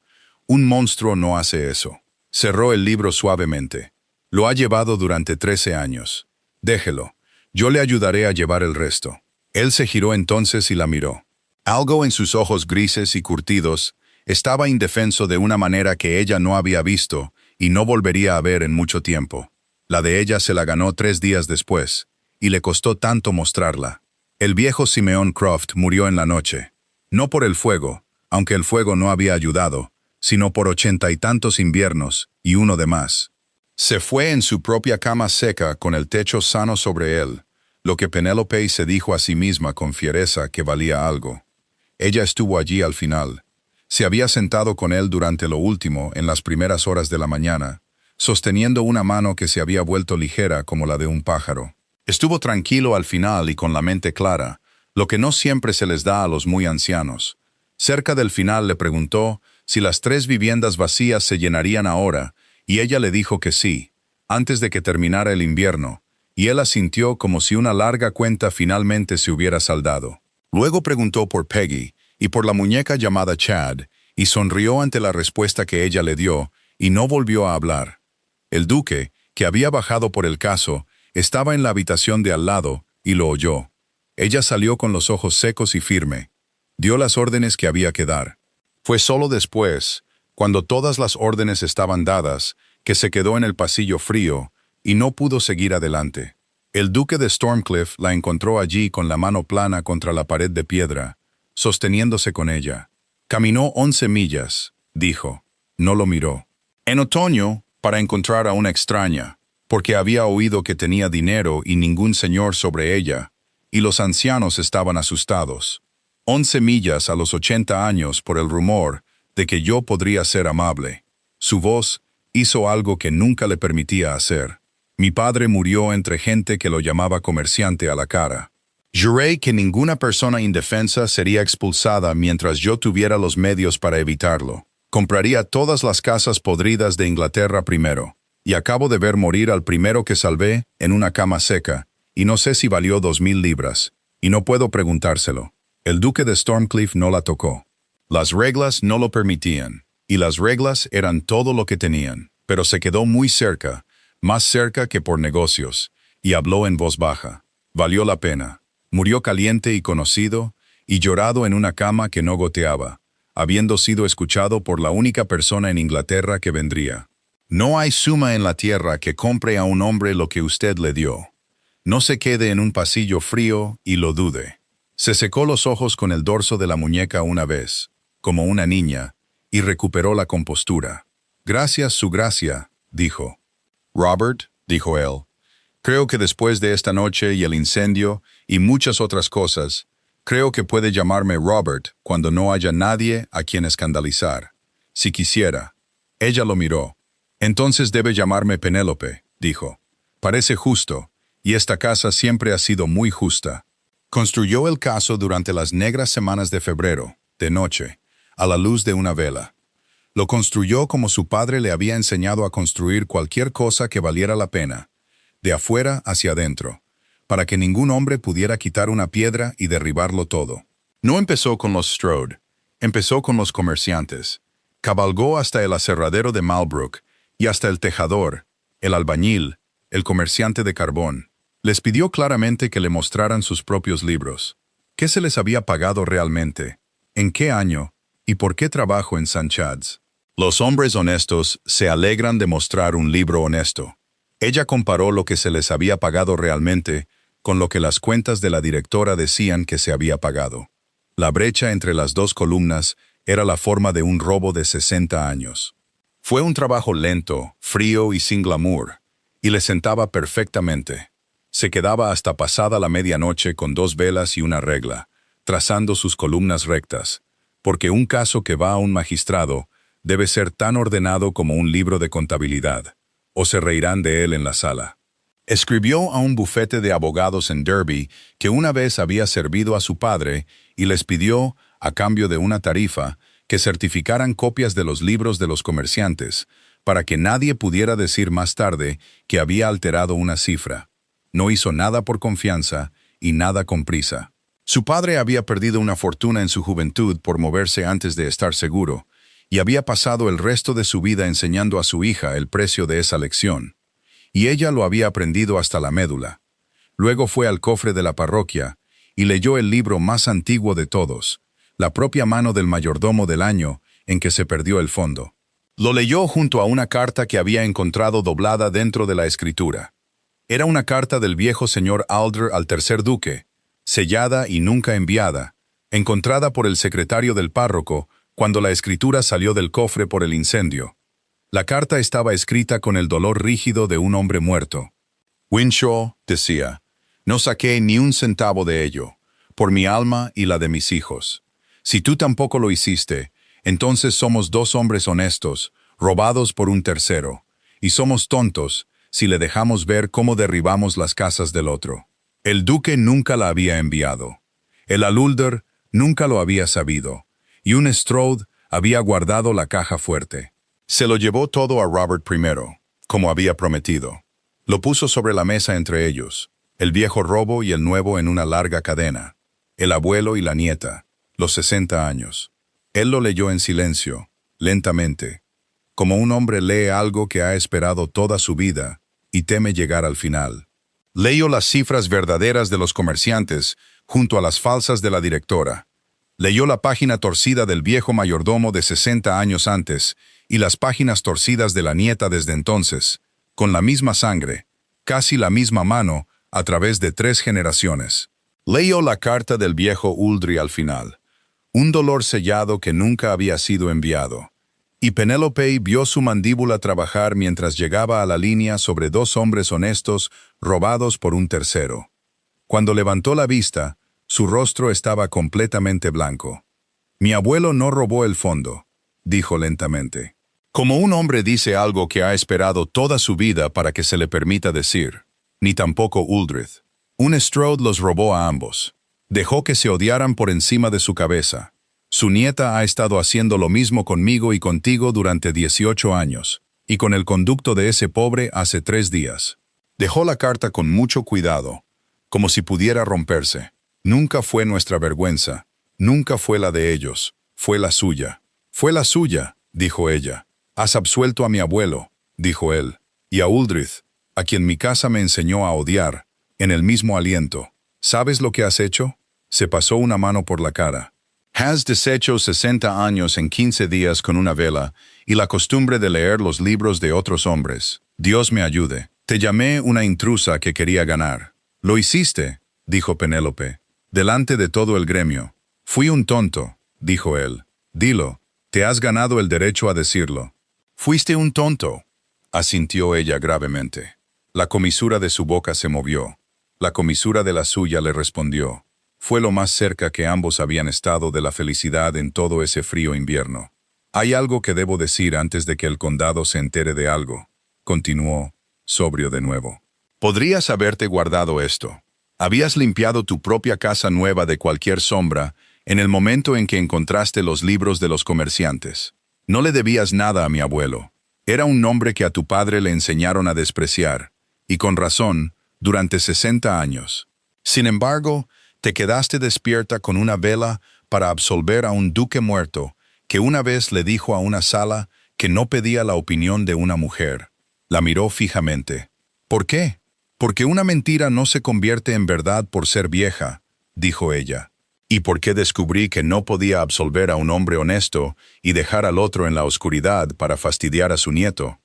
Un monstruo no hace eso. Cerró el libro suavemente. Lo ha llevado durante 13 años. Déjelo. Yo le ayudaré a llevar el resto. Él se giró entonces y la miró. Algo en sus ojos grises y curtidos estaba indefenso de una manera que ella no había visto y no volvería a ver en mucho tiempo. La de ella se la ganó 3 días después, y le costó tanto mostrarla. El viejo Simeón Croft murió en la noche, no por el fuego, aunque el fuego no había ayudado, sino por 80 y tantos inviernos, y uno de más. Se fue en su propia cama seca con el techo sano sobre él, lo que Penélope se dijo a sí misma con fiereza que valía algo. Ella estuvo allí al final. Se había sentado con él durante lo último, en las primeras horas de la mañana, sosteniendo una mano que se había vuelto ligera como la de un pájaro. Estuvo tranquilo al final y con la mente clara, lo que no siempre se les da a los muy ancianos. Cerca del final le preguntó si las 3 viviendas vacías se llenarían ahora, y ella le dijo que sí, antes de que terminara el invierno, y él asintió como si una larga cuenta finalmente se hubiera saldado. Luego preguntó por Peggy y por la muñeca llamada Chad, y sonrió ante la respuesta que ella le dio, y no volvió a hablar. El duque, que había bajado por el caso, estaba en la habitación de al lado, y lo oyó. Ella salió con los ojos secos y firme. Dio las órdenes que había que dar. Fue solo después, cuando todas las órdenes estaban dadas, que se quedó en el pasillo frío, y no pudo seguir adelante. El duque de Stormcliffe la encontró allí con la mano plana contra la pared de piedra, sosteniéndose con ella. Caminó 11 millas, dijo. No lo miró. En otoño, para encontrar a una extraña, porque había oído que tenía dinero y ningún señor sobre ella, y los ancianos estaban asustados. 11 millas a los 80 años por el rumor de que yo podría ser amable. Su voz hizo algo que nunca le permitía hacer. Mi padre murió entre gente que lo llamaba comerciante a la cara. Juré que ninguna persona indefensa sería expulsada mientras yo tuviera los medios para evitarlo. Compraría todas las casas podridas de Inglaterra primero, y acabo de ver morir al primero que salvé en una cama seca, y no sé si valió 2000 libras, y no puedo preguntárselo. El duque de Stormcliffe no la tocó. Las reglas no lo permitían, y las reglas eran todo lo que tenían, pero se quedó muy cerca, más cerca que por negocios, y habló en voz baja. Valió la pena. Murió caliente y conocido, y llorado en una cama que no goteaba, habiendo sido escuchado por la única persona en Inglaterra que vendría. No hay suma en la tierra que compre a un hombre lo que usted le dio. No se quede en un pasillo frío y lo dude. Se secó los ojos con el dorso de la muñeca una vez, como una niña, y recuperó la compostura. Gracias, su gracia, dijo. Robert, dijo él, creo que después de esta noche y el incendio y muchas otras cosas, creo que puede llamarme Robert cuando no haya nadie a quien escandalizar. Si quisiera. Ella lo miró. Entonces debe llamarme Penélope, dijo. Parece justo, y esta casa siempre ha sido muy justa. Construyó el caso durante las negras semanas de febrero, de noche, a la luz de una vela. Lo construyó como su padre le había enseñado a construir cualquier cosa que valiera la pena, de afuera hacia adentro, para que ningún hombre pudiera quitar una piedra y derribarlo todo. No empezó con los Strode, empezó con los comerciantes. Cabalgó hasta el aserradero de Malbrook y hasta el tejador, el albañil, el comerciante de carbón. Les pidió claramente que le mostraran sus propios libros. ¿Qué se les había pagado realmente? ¿En qué año? ¿Y por qué trabajo en St. Chad's? Los hombres honestos se alegran de mostrar un libro honesto. Ella comparó lo que se les había pagado realmente con lo que las cuentas de la directora decían que se había pagado. La brecha entre las 2 columnas era la forma de un robo de 60 años. Fue un trabajo lento, frío y sin glamour, y le sentaba perfectamente. Se quedaba hasta pasada la medianoche con 2 velas y una regla, trazando sus columnas rectas, porque un caso que va a un magistrado debe ser tan ordenado como un libro de contabilidad, o se reirán de él en la sala. Escribió a un bufete de abogados en Derby que una vez había servido a su padre y les pidió, a cambio de una tarifa, que certificaran copias de los libros de los comerciantes, para que nadie pudiera decir más tarde que había alterado una cifra. No hizo nada por confianza y nada con prisa. Su padre había perdido una fortuna en su juventud por moverse antes de estar seguro, y había pasado el resto de su vida enseñando a su hija el precio de esa lección. Y ella lo había aprendido hasta la médula. Luego fue al cofre de la parroquia y leyó el libro más antiguo de todos, la propia mano del mayordomo del año en que se perdió el fondo. Lo leyó junto a una carta que había encontrado doblada dentro de la escritura. Era una carta del viejo señor Alder al tercer duque, sellada y nunca enviada, encontrada por el secretario del párroco cuando la escritura salió del cofre por el incendio. La carta estaba escrita con el dolor rígido de un hombre muerto. Winshaw decía, no saqué ni un centavo de ello, por mi alma y la de mis hijos. Si tú tampoco lo hiciste, entonces somos dos hombres honestos, robados por un tercero, y somos tontos si le dejamos ver cómo derribamos las casas del otro. El duque nunca la había enviado. El alulder nunca lo había sabido, y un Strode había guardado la caja fuerte. Se lo llevó todo a Robert I, como había prometido. Lo puso sobre la mesa entre ellos, el viejo robo y el nuevo en una larga cadena, el abuelo y la nieta, los 60 años. Él lo leyó en silencio, lentamente, como un hombre lee algo que ha esperado toda su vida y teme llegar al final. Leyó las cifras verdaderas de los comerciantes junto a las falsas de la directora. Leyó la página torcida del viejo mayordomo de 60 años antes y las páginas torcidas de la nieta desde entonces, con la misma sangre, casi la misma mano, a través de 3 generaciones. Leyó la carta del viejo Uldry al final, un dolor sellado que nunca había sido enviado. Y Penélope vio su mandíbula trabajar mientras llegaba a la línea sobre 2 hombres honestos robados por un tercero. Cuando levantó la vista, su rostro estaba completamente blanco. Mi abuelo no robó el fondo, dijo lentamente. Como un hombre dice algo que ha esperado toda su vida para que se le permita decir, ni tampoco Uldrith. Un Strode los robó a ambos. Dejó que se odiaran por encima de su cabeza. Su nieta ha estado haciendo lo mismo conmigo y contigo durante 18 años, y con el conducto de ese pobre hace 3 días. Dejó la carta con mucho cuidado, como si pudiera romperse. Nunca fue nuestra vergüenza, nunca fue la de ellos, fue la suya. Fue la suya, dijo ella. Has absuelto a mi abuelo, dijo él, y a Uldrith, a quien mi casa me enseñó a odiar, en el mismo aliento. ¿Sabes lo que has hecho? Se pasó una mano por la cara. Has deshecho 60 años en 15 días con una vela y la costumbre de leer los libros de otros hombres. Dios me ayude. Te llamé una intrusa que quería ganar. Lo hiciste, dijo Penélope, delante de todo el gremio. Fui un tonto, dijo él. Dilo, te has ganado el derecho a decirlo. Fuiste un tonto, asintió ella gravemente. La comisura de su boca se movió. La comisura de la suya le respondió. Fue lo más cerca que ambos habían estado de la felicidad en todo ese frío invierno. Hay algo que debo decir antes de que el condado se entere de algo, continuó, sobrio de nuevo. Podrías haberte guardado esto. Habías limpiado tu propia casa nueva de cualquier sombra en el momento en que encontraste los libros de los comerciantes. No le debías nada a mi abuelo. Era un nombre que a tu padre le enseñaron a despreciar, y con razón, durante 60 años. Sin embargo, te quedaste despierta con una vela para absolver a un duque muerto que una vez le dijo a una sala que no pedía la opinión de una mujer. La miró fijamente. ¿Por qué? Porque una mentira no se convierte en verdad por ser vieja, dijo ella. ¿Y por qué descubrí que no podía absolver a un hombre honesto y dejar al otro en la oscuridad para fastidiar a su nieto?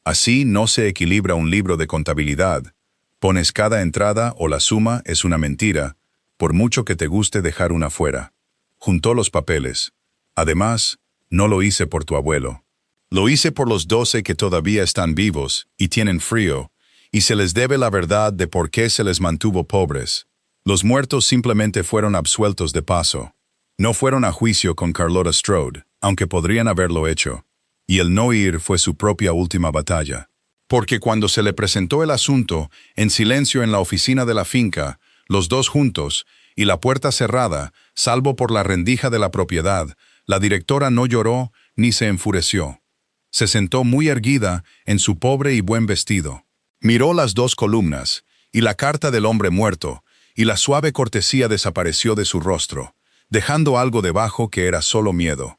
Así no se equilibra un libro de contabilidad. Pones cada entrada o la suma es una mentira, por mucho que te guste dejar una fuera. Juntó los papeles. Además, no lo hice por tu abuelo. Lo hice por los 12 que todavía están vivos y tienen frío, y se les debe la verdad de por qué se les mantuvo pobres. Los muertos simplemente fueron absueltos de paso. No fueron a juicio con Carlotta Strode, aunque podrían haberlo hecho. Y el no ir fue su propia última batalla. Porque cuando se le presentó el asunto, en silencio en la oficina de la finca, los dos juntos, y la puerta cerrada, salvo por la rendija de la propiedad, la directora no lloró ni se enfureció. Se sentó muy erguida en su pobre y buen vestido. Miró las 2 columnas, y la carta del hombre muerto, y la suave cortesía desapareció de su rostro, dejando algo debajo que era solo miedo.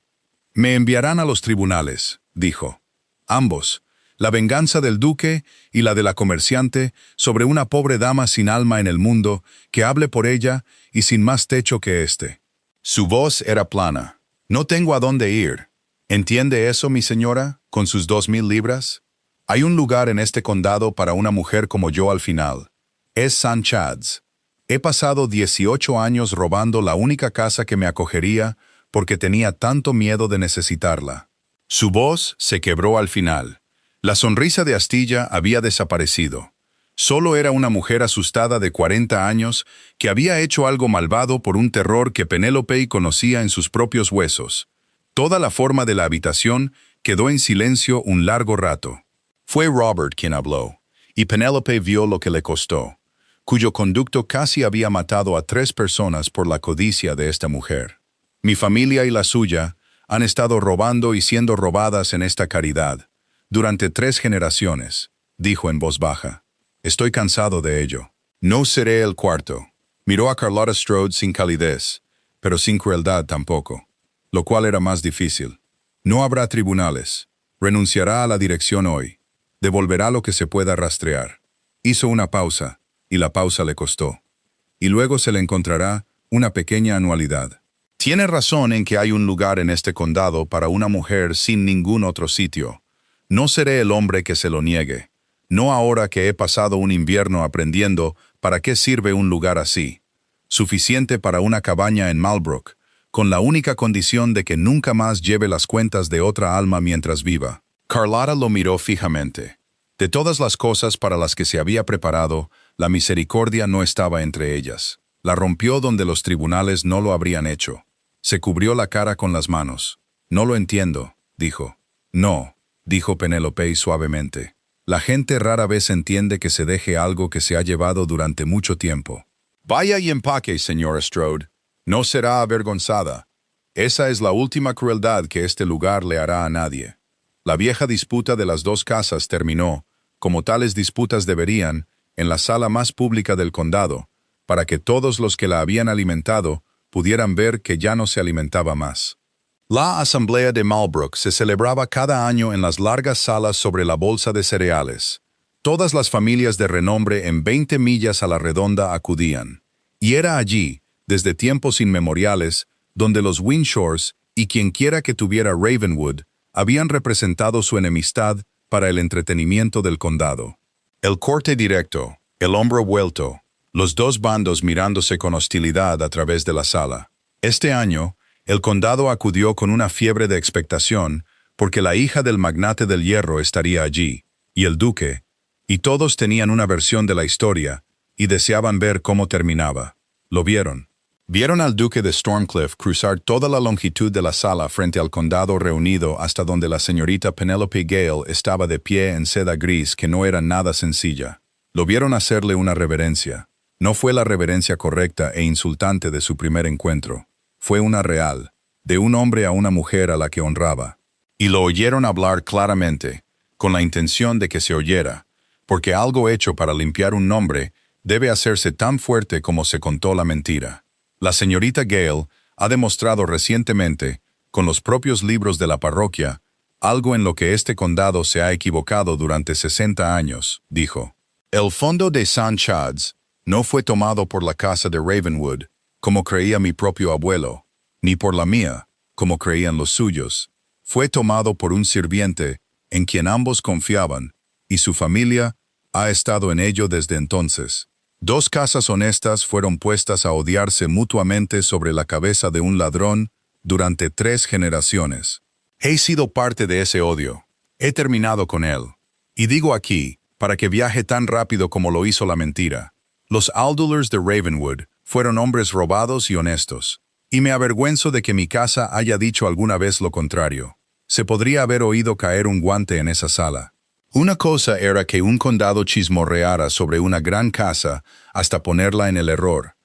Me enviarán a los tribunales, dijo. Ambos, la venganza del duque y la de la comerciante sobre una pobre dama sin alma en el mundo que hable por ella y sin más techo que éste. Su voz era plana. No tengo a dónde ir. ¿Entiende eso, mi señora, con sus 2000 libras? Hay un lugar en este condado para una mujer como yo al final. Es St. Chad's. He pasado 18 años robando la única casa que me acogería porque tenía tanto miedo de necesitarla. Su voz se quebró al final. La sonrisa de Astilla había desaparecido. Solo era una mujer asustada de 40 años que había hecho algo malvado por un terror que Penélope conocía en sus propios huesos. Toda la forma de la habitación quedó en silencio un largo rato. Fue Robert quien habló, y Penélope vio lo que le costó, cuyo conducto casi había matado a 3 personas por la codicia de esta mujer. Mi familia y la suya han estado robando y siendo robadas en esta caridad durante 3 generaciones, dijo en voz baja. Estoy cansado de ello. No seré el cuarto. Miró a Carlotta Strode sin calidez, pero sin crueldad tampoco, lo cual era más difícil. No habrá tribunales. Renunciará a la dirección hoy. Devolverá lo que se pueda rastrear. Hizo una pausa, y la pausa le costó. Y luego se le encontrará una pequeña anualidad. Tiene razón en que hay un lugar en este condado para una mujer sin ningún otro sitio. No seré el hombre que se lo niegue. No ahora que he pasado un invierno aprendiendo para qué sirve un lugar así. Suficiente para una cabaña en Malbrook, con la única condición de que nunca más lleve las cuentas de otra alma mientras viva. Carlotta lo miró fijamente. De todas las cosas para las que se había preparado, la misericordia no estaba entre ellas. La rompió donde los tribunales no lo habrían hecho. Se cubrió la cara con las manos. No lo entiendo, dijo. No, dijo Penélope suavemente. La gente rara vez entiende que se deje algo que se ha llevado durante mucho tiempo. Vaya y empaque, señora Strode. No será avergonzada. Esa es la última crueldad que este lugar le hará a nadie. La vieja disputa de las 2 casas terminó, como tales disputas deberían, en la sala más pública del condado, para que todos los que la habían alimentado pudieran ver que ya no se alimentaba más. La asamblea de Malbrook se celebraba cada año en las largas salas sobre la bolsa de cereales. Todas las familias de renombre en 20 millas a la redonda acudían. Y era allí, desde tiempos inmemoriales, donde los Winshores y quienquiera que tuviera Ravenwood habían representado su enemistad para el entretenimiento del condado. El corte directo, el hombro vuelto, los 2 bandos mirándose con hostilidad a través de la sala. Este año, el condado acudió con una fiebre de expectación porque la hija del magnate del hierro estaría allí, y el duque, y todos tenían una versión de la historia y deseaban ver cómo terminaba. Lo vieron. Vieron al duque de Stormcliff cruzar toda la longitud de la sala frente al condado reunido hasta donde la señorita Penelope Gale estaba de pie en seda gris que no era nada sencilla. Lo vieron hacerle una reverencia. No fue la reverencia correcta e insultante de su primer encuentro. Fue una real, de un hombre a una mujer a la que honraba. Y lo oyeron hablar claramente, con la intención de que se oyera, porque algo hecho para limpiar un nombre debe hacerse tan fuerte como se contó la mentira. La señorita Gale ha demostrado recientemente, con los propios libros de la parroquia, algo en lo que este condado se ha equivocado durante 60 años, dijo. El fondo de St. Chad's no fue tomado por la casa de Ravenwood, como creía mi propio abuelo, ni por la mía, como creían los suyos. Fue tomado por un sirviente en quien ambos confiaban, y su familia ha estado en ello desde entonces. 2 casas honestas fueron puestas a odiarse mutuamente sobre la cabeza de un ladrón durante 3 generaciones. He sido parte de ese odio. He terminado con él. Y digo aquí, para que viaje tan rápido como lo hizo la mentira. Los Aldulers de Ravenwood fueron hombres robados y honestos. Y me avergüenzo de que mi casa haya dicho alguna vez lo contrario. Se podría haber oído caer un guante en esa sala. Una cosa era que un condado chismorreara sobre una gran casa hasta ponerla en el error.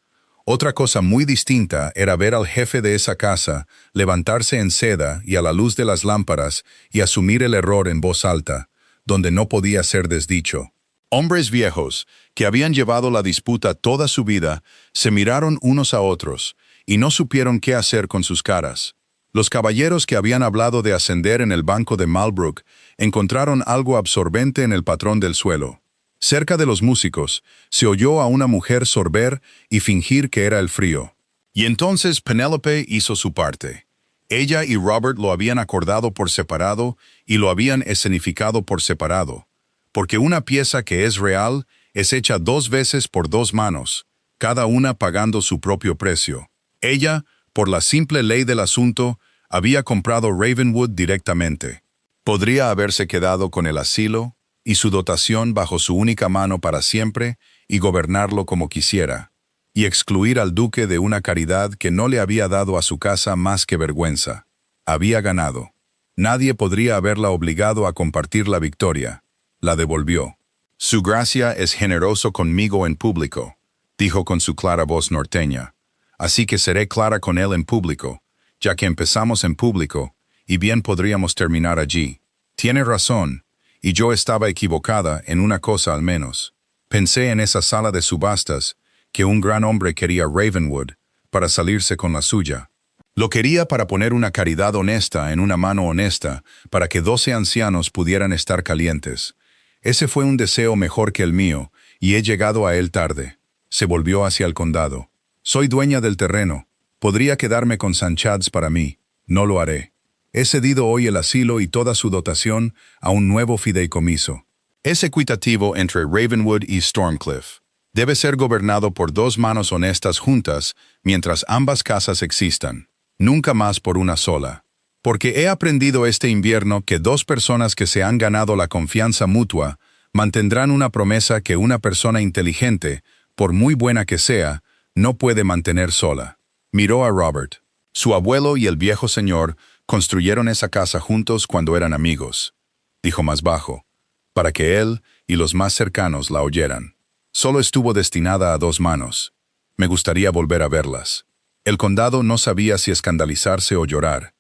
Otra cosa muy distinta era ver al jefe de esa casa levantarse en seda y a la luz de las lámparas y asumir el error en voz alta, donde no podía ser desdicho. Hombres viejos, que habían llevado la disputa toda su vida, se miraron unos a otros y no supieron qué hacer con sus caras. Los caballeros que habían hablado de ascender en el banco de Malbrook encontraron algo absorbente en el patrón del suelo. Cerca de los músicos, se oyó a una mujer sorber y fingir que era el frío. Y entonces Penélope hizo su parte. Ella y Robert lo habían acordado por separado y lo habían escenificado por separado. Porque una pieza que es real es hecha 2 veces por 2 manos, cada una pagando su propio precio. Ella, por la simple ley del asunto, había comprado Ravenwood directamente. Podría haberse quedado con el asilo y su dotación bajo su única mano para siempre y gobernarlo como quisiera, y excluir al duque de una caridad que no le había dado a su casa más que vergüenza. Había ganado. Nadie podría haberla obligado a compartir la victoria. La devolvió. Su gracia es generoso conmigo en público, dijo con su clara voz norteña. Así que seré clara con él en público, ya que empezamos en público, y bien podríamos terminar allí. Tiene razón, y yo estaba equivocada en una cosa al menos. Pensé en esa sala de subastas, que un gran hombre quería Ravenwood para salirse con la suya. Lo quería para poner una caridad honesta en una mano honesta, para que 12 ancianos pudieran estar calientes. Ese fue un deseo mejor que el mío, y he llegado a él tarde. Se volvió hacia el condado. Soy dueña del terreno. Podría quedarme con St. Chad's para mí. No lo haré. He cedido hoy el asilo y toda su dotación a un nuevo fideicomiso. Es equitativo entre Ravenwood y Stormcliffe. Debe ser gobernado por 2 manos honestas juntas mientras ambas casas existan. Nunca más por una sola. Porque he aprendido este invierno que 2 personas que se han ganado la confianza mutua mantendrán una promesa que una persona inteligente, por muy buena que sea, no puede mantener sola. Miró a Robert. Su abuelo y el viejo señor construyeron esa casa juntos cuando eran amigos, dijo más bajo, para que él y los más cercanos la oyeran. Solo estuvo destinada a 2 manos. Me gustaría volver a verlas. El condado no sabía si escandalizarse o llorar,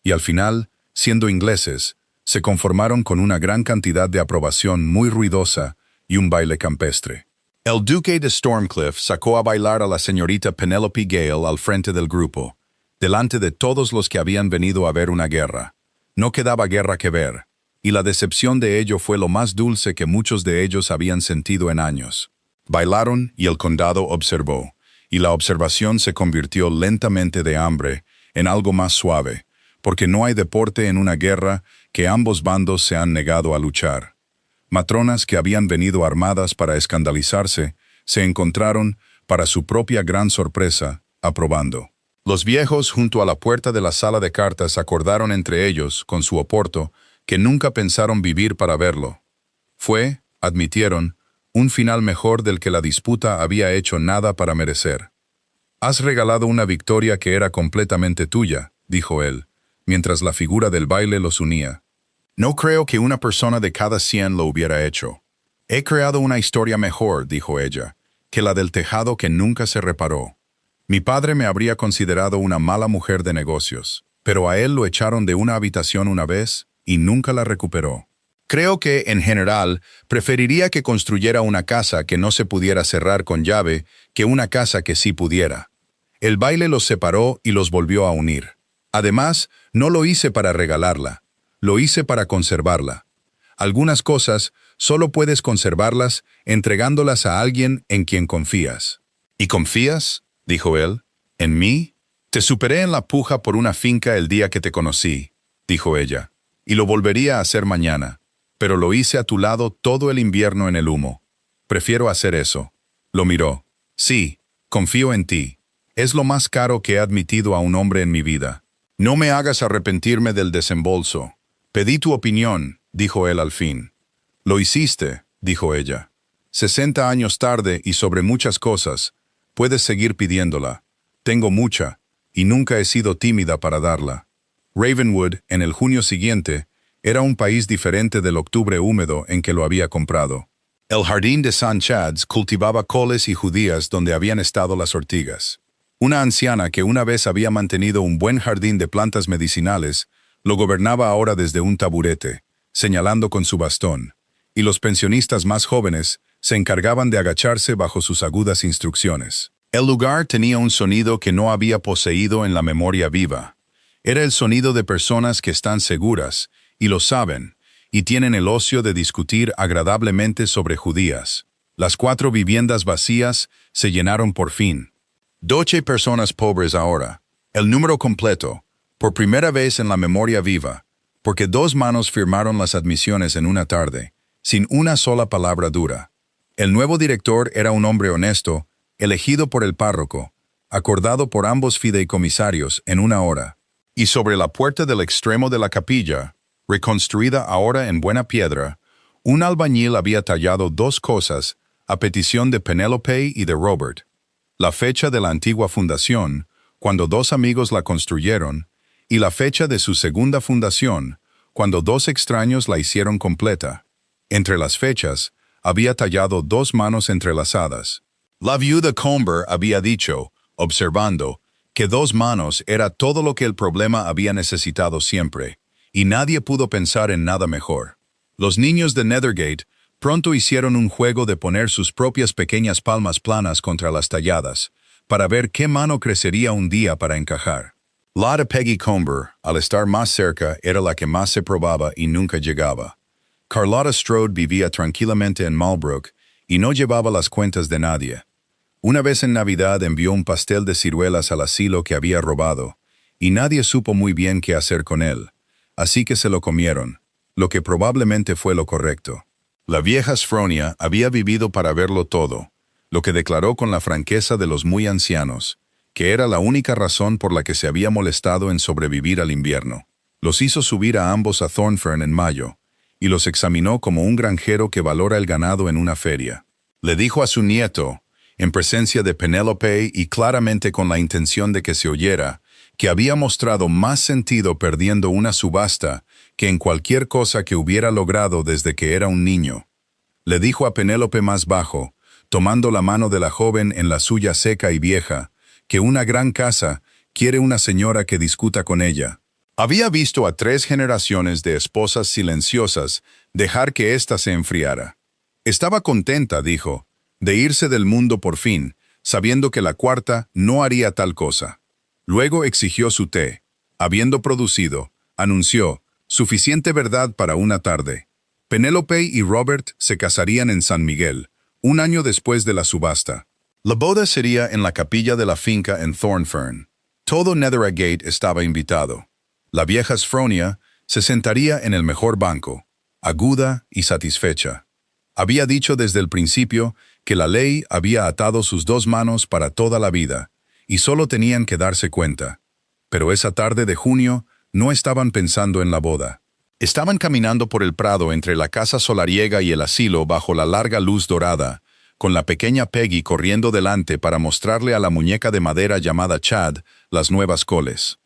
y al final, siendo ingleses, se conformaron con una gran cantidad de aprobación muy ruidosa y un baile campestre. El duque de Stormcliffe sacó a bailar a la señorita Penelope Gale al frente del grupo, delante de todos los que habían venido a ver una guerra. No quedaba guerra que ver, y la decepción de ello fue lo más dulce que muchos de ellos habían sentido en años. Bailaron y el condado observó, y la observación se convirtió lentamente de hambre en algo más suave, porque no hay deporte en una guerra que ambos bandos se han negado a luchar. Matronas que habían venido armadas para escandalizarse se encontraron, para su propia gran sorpresa, aprobando. Los viejos junto a la puerta de la sala de cartas acordaron entre ellos, con su oporto, que nunca pensaron vivir para verlo. Fue, admitieron, un final mejor del que la disputa había hecho nada para merecer. «Has regalado una victoria que era completamente tuya», dijo él, mientras la figura del baile los unía. «No creo que una persona de cada 100 lo hubiera hecho. He creado una historia mejor», dijo ella, «que la del tejado que nunca se reparó. Mi padre me habría considerado una mala mujer de negocios, pero a él lo echaron de una habitación una vez y nunca la recuperó. Creo que, en general, preferiría que construyera una casa que no se pudiera cerrar con llave que una casa que sí pudiera. El baile los separó y los volvió a unir. Además, no lo hice para regalarla, lo hice para conservarla. Algunas cosas solo puedes conservarlas entregándolas a alguien en quien confías». «¿Y confías?», dijo él. «¿En mí? Te superé en la puja por una finca el día que te conocí», dijo ella, «y lo volvería a hacer mañana. Pero lo hice a tu lado todo el invierno en el humo. Prefiero hacer eso». Lo miró. «Sí, confío en ti. Es lo más caro que he admitido a un hombre en mi vida. No me hagas arrepentirme del desembolso. Pedí tu opinión», dijo él al fin. «Lo hiciste», dijo ella. 60 años tarde y sobre muchas cosas, puedes seguir pidiéndola. Tengo mucha, y nunca he sido tímida para darla». Ravenwood, en el junio siguiente, era un país diferente del octubre húmedo en que lo había comprado. El jardín de St. Chad's cultivaba coles y judías donde habían estado las ortigas. Una anciana que una vez había mantenido un buen jardín de plantas medicinales, lo gobernaba ahora desde un taburete, señalando con su bastón, y los pensionistas más jóvenes se encargaban de agacharse bajo sus agudas instrucciones. El lugar tenía un sonido que no había poseído en la memoria viva. Era el sonido de personas que están seguras, y lo saben, y tienen el ocio de discutir agradablemente sobre judías. Las 4 viviendas vacías se llenaron por fin. 12 personas pobres ahora, el número completo, por primera vez en la memoria viva, porque 2 manos firmaron las admisiones en una tarde, sin una sola palabra dura. El nuevo director era un hombre honesto, elegido por el párroco, acordado por ambos fideicomisarios en una hora. Y sobre la puerta del extremo de la capilla, reconstruida ahora en buena piedra, un albañil había tallado dos cosas a petición de Penélope y de Robert: la fecha de la antigua fundación, cuando dos amigos la construyeron, y la fecha de su segunda fundación, cuando dos extraños la hicieron completa. Entre las fechas, había tallado dos manos entrelazadas. La viuda Comber había dicho, observando, que dos manos era todo lo que el problema había necesitado siempre, y nadie pudo pensar en nada mejor. Los niños de Nethergate pronto hicieron un juego de poner sus propias pequeñas palmas planas contra las talladas, para ver qué mano crecería un día para encajar. La de Peggy Comber, al estar más cerca, era la que más se probaba y nunca llegaba. Carlotta Strode vivía tranquilamente en Malbrook y no llevaba las cuentas de nadie. Una vez en Navidad envió un pastel de ciruelas al asilo que había robado, y nadie supo muy bien qué hacer con él, así que se lo comieron, lo que probablemente fue lo correcto. La vieja Sfronia había vivido para verlo todo, lo que declaró con la franqueza de los muy ancianos, que era la única razón por la que se había molestado en sobrevivir al invierno. Los hizo subir a ambos a Thornfern en mayo, y los examinó como un granjero que valora el ganado en una feria. Le dijo a su nieto, en presencia de Penélope y claramente con la intención de que se oyera, que había mostrado más sentido perdiendo una subasta que en cualquier cosa que hubiera logrado desde que era un niño. Le dijo a Penélope más bajo, tomando la mano de la joven en la suya seca y vieja, que una gran casa quiere una señora que discuta con ella. Había visto a 3 generaciones de esposas silenciosas dejar que ésta se enfriara. Estaba contenta, dijo, de irse del mundo por fin, sabiendo que la cuarta no haría tal cosa. Luego exigió su té. Habiendo producido, anunció, suficiente verdad para una tarde. Penélope y Robert se casarían en San Miguel, un año después de la subasta. La boda sería en la capilla de la finca en Thornfern. Todo Nethergate estaba invitado. La vieja Sfronia se sentaría en el mejor banco, aguda y satisfecha. Había dicho desde el principio que la ley había atado sus 2 manos para toda la vida, y solo tenían que darse cuenta. Pero esa tarde de junio no estaban pensando en la boda. Estaban caminando por el prado entre la casa solariega y el asilo bajo la larga luz dorada, con la pequeña Peggy corriendo delante para mostrarle a la muñeca de madera llamada Chad las nuevas coles.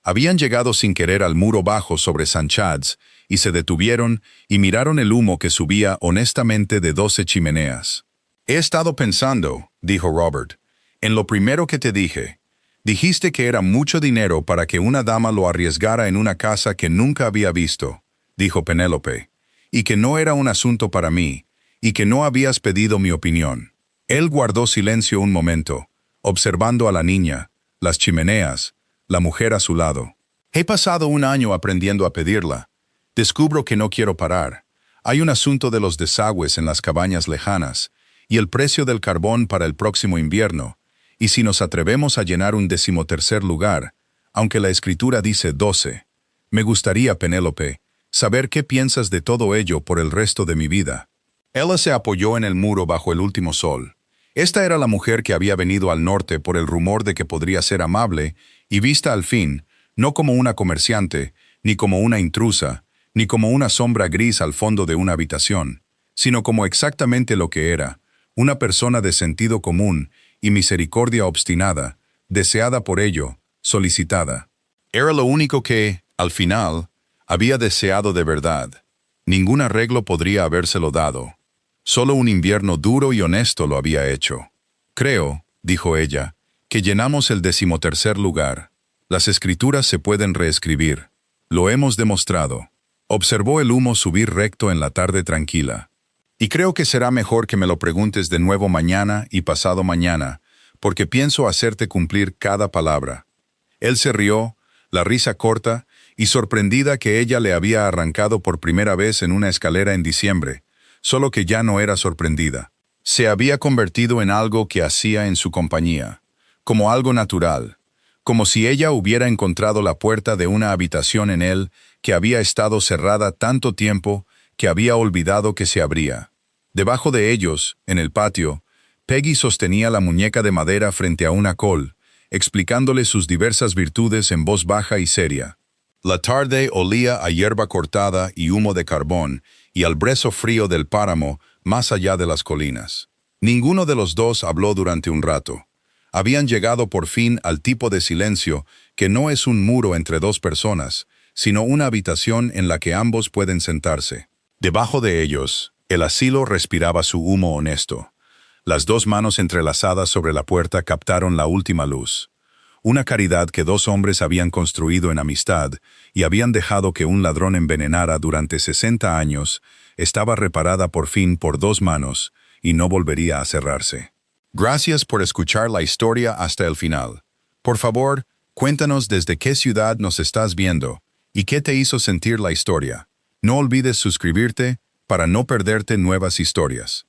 Habían llegado sin querer al muro bajo sobre St. Chad's y se detuvieron y miraron el humo que subía honestamente de 12 chimeneas. «He estado pensando», dijo Robert, «en lo primero que te dije. Dijiste que era mucho dinero para que una dama lo arriesgara en una casa que nunca había visto», dijo Penélope, «y que no era un asunto para mí, y que no habías pedido mi opinión». Él guardó silencio un momento, observando a la niña, las chimeneas, la mujer a su lado. «He pasado un año aprendiendo a pedirla. Descubro que no quiero parar. Hay un asunto de los desagües en las cabañas lejanas, y el precio del carbón para el próximo invierno, y si nos atrevemos a llenar un 13º lugar, aunque la escritura dice 12. Me gustaría, Penélope, saber qué piensas de todo ello por el resto de mi vida». Ella se apoyó en el muro bajo el último sol. Esta era la mujer que había venido al norte por el rumor de que podría ser amable y vista al fin, no como una comerciante, ni como una intrusa, ni como una sombra gris al fondo de una habitación, sino como exactamente lo que era, una persona de sentido común y misericordia obstinada, deseada por ello, solicitada. Era lo único que, al final, había deseado de verdad. Ningún arreglo podría habérselo dado. Solo un invierno duro y honesto lo había hecho. «Creo», dijo ella, «que llenamos el 13º lugar. Las escrituras se pueden reescribir. Lo hemos demostrado». Observó el humo subir recto en la tarde tranquila. «Y creo que será mejor que me lo preguntes de nuevo mañana y pasado mañana, porque pienso hacerte cumplir cada palabra». Él se rió, la risa corta, y sorprendida que ella le había arrancado por primera vez en una escalera en diciembre, solo que ya no era sorprendida. Se había convertido en algo que hacía en su compañía, como algo natural, como si ella hubiera encontrado la puerta de una habitación en él que había estado cerrada tanto tiempo que había olvidado que se abría. Debajo de ellos, en el patio, Peggy sostenía la muñeca de madera frente a una col, explicándole sus diversas virtudes en voz baja y seria. La tarde olía a hierba cortada y humo de carbón, y al brezo frío del páramo más allá de las colinas. Ninguno de los dos habló durante un rato. Habían llegado por fin al tipo de silencio que no es un muro entre dos personas, sino una habitación en la que ambos pueden sentarse. Debajo de ellos, el asilo respiraba su humo honesto. Las dos manos entrelazadas sobre la puerta captaron la última luz. Una caridad que dos hombres habían construido en amistad y habían dejado que un ladrón envenenara durante 60 años, estaba reparada por fin por dos manos y no volvería a cerrarse. Gracias por escuchar la historia hasta el final. Por favor, cuéntanos desde qué ciudad nos estás viendo y qué te hizo sentir la historia. No olvides suscribirte para no perderte nuevas historias.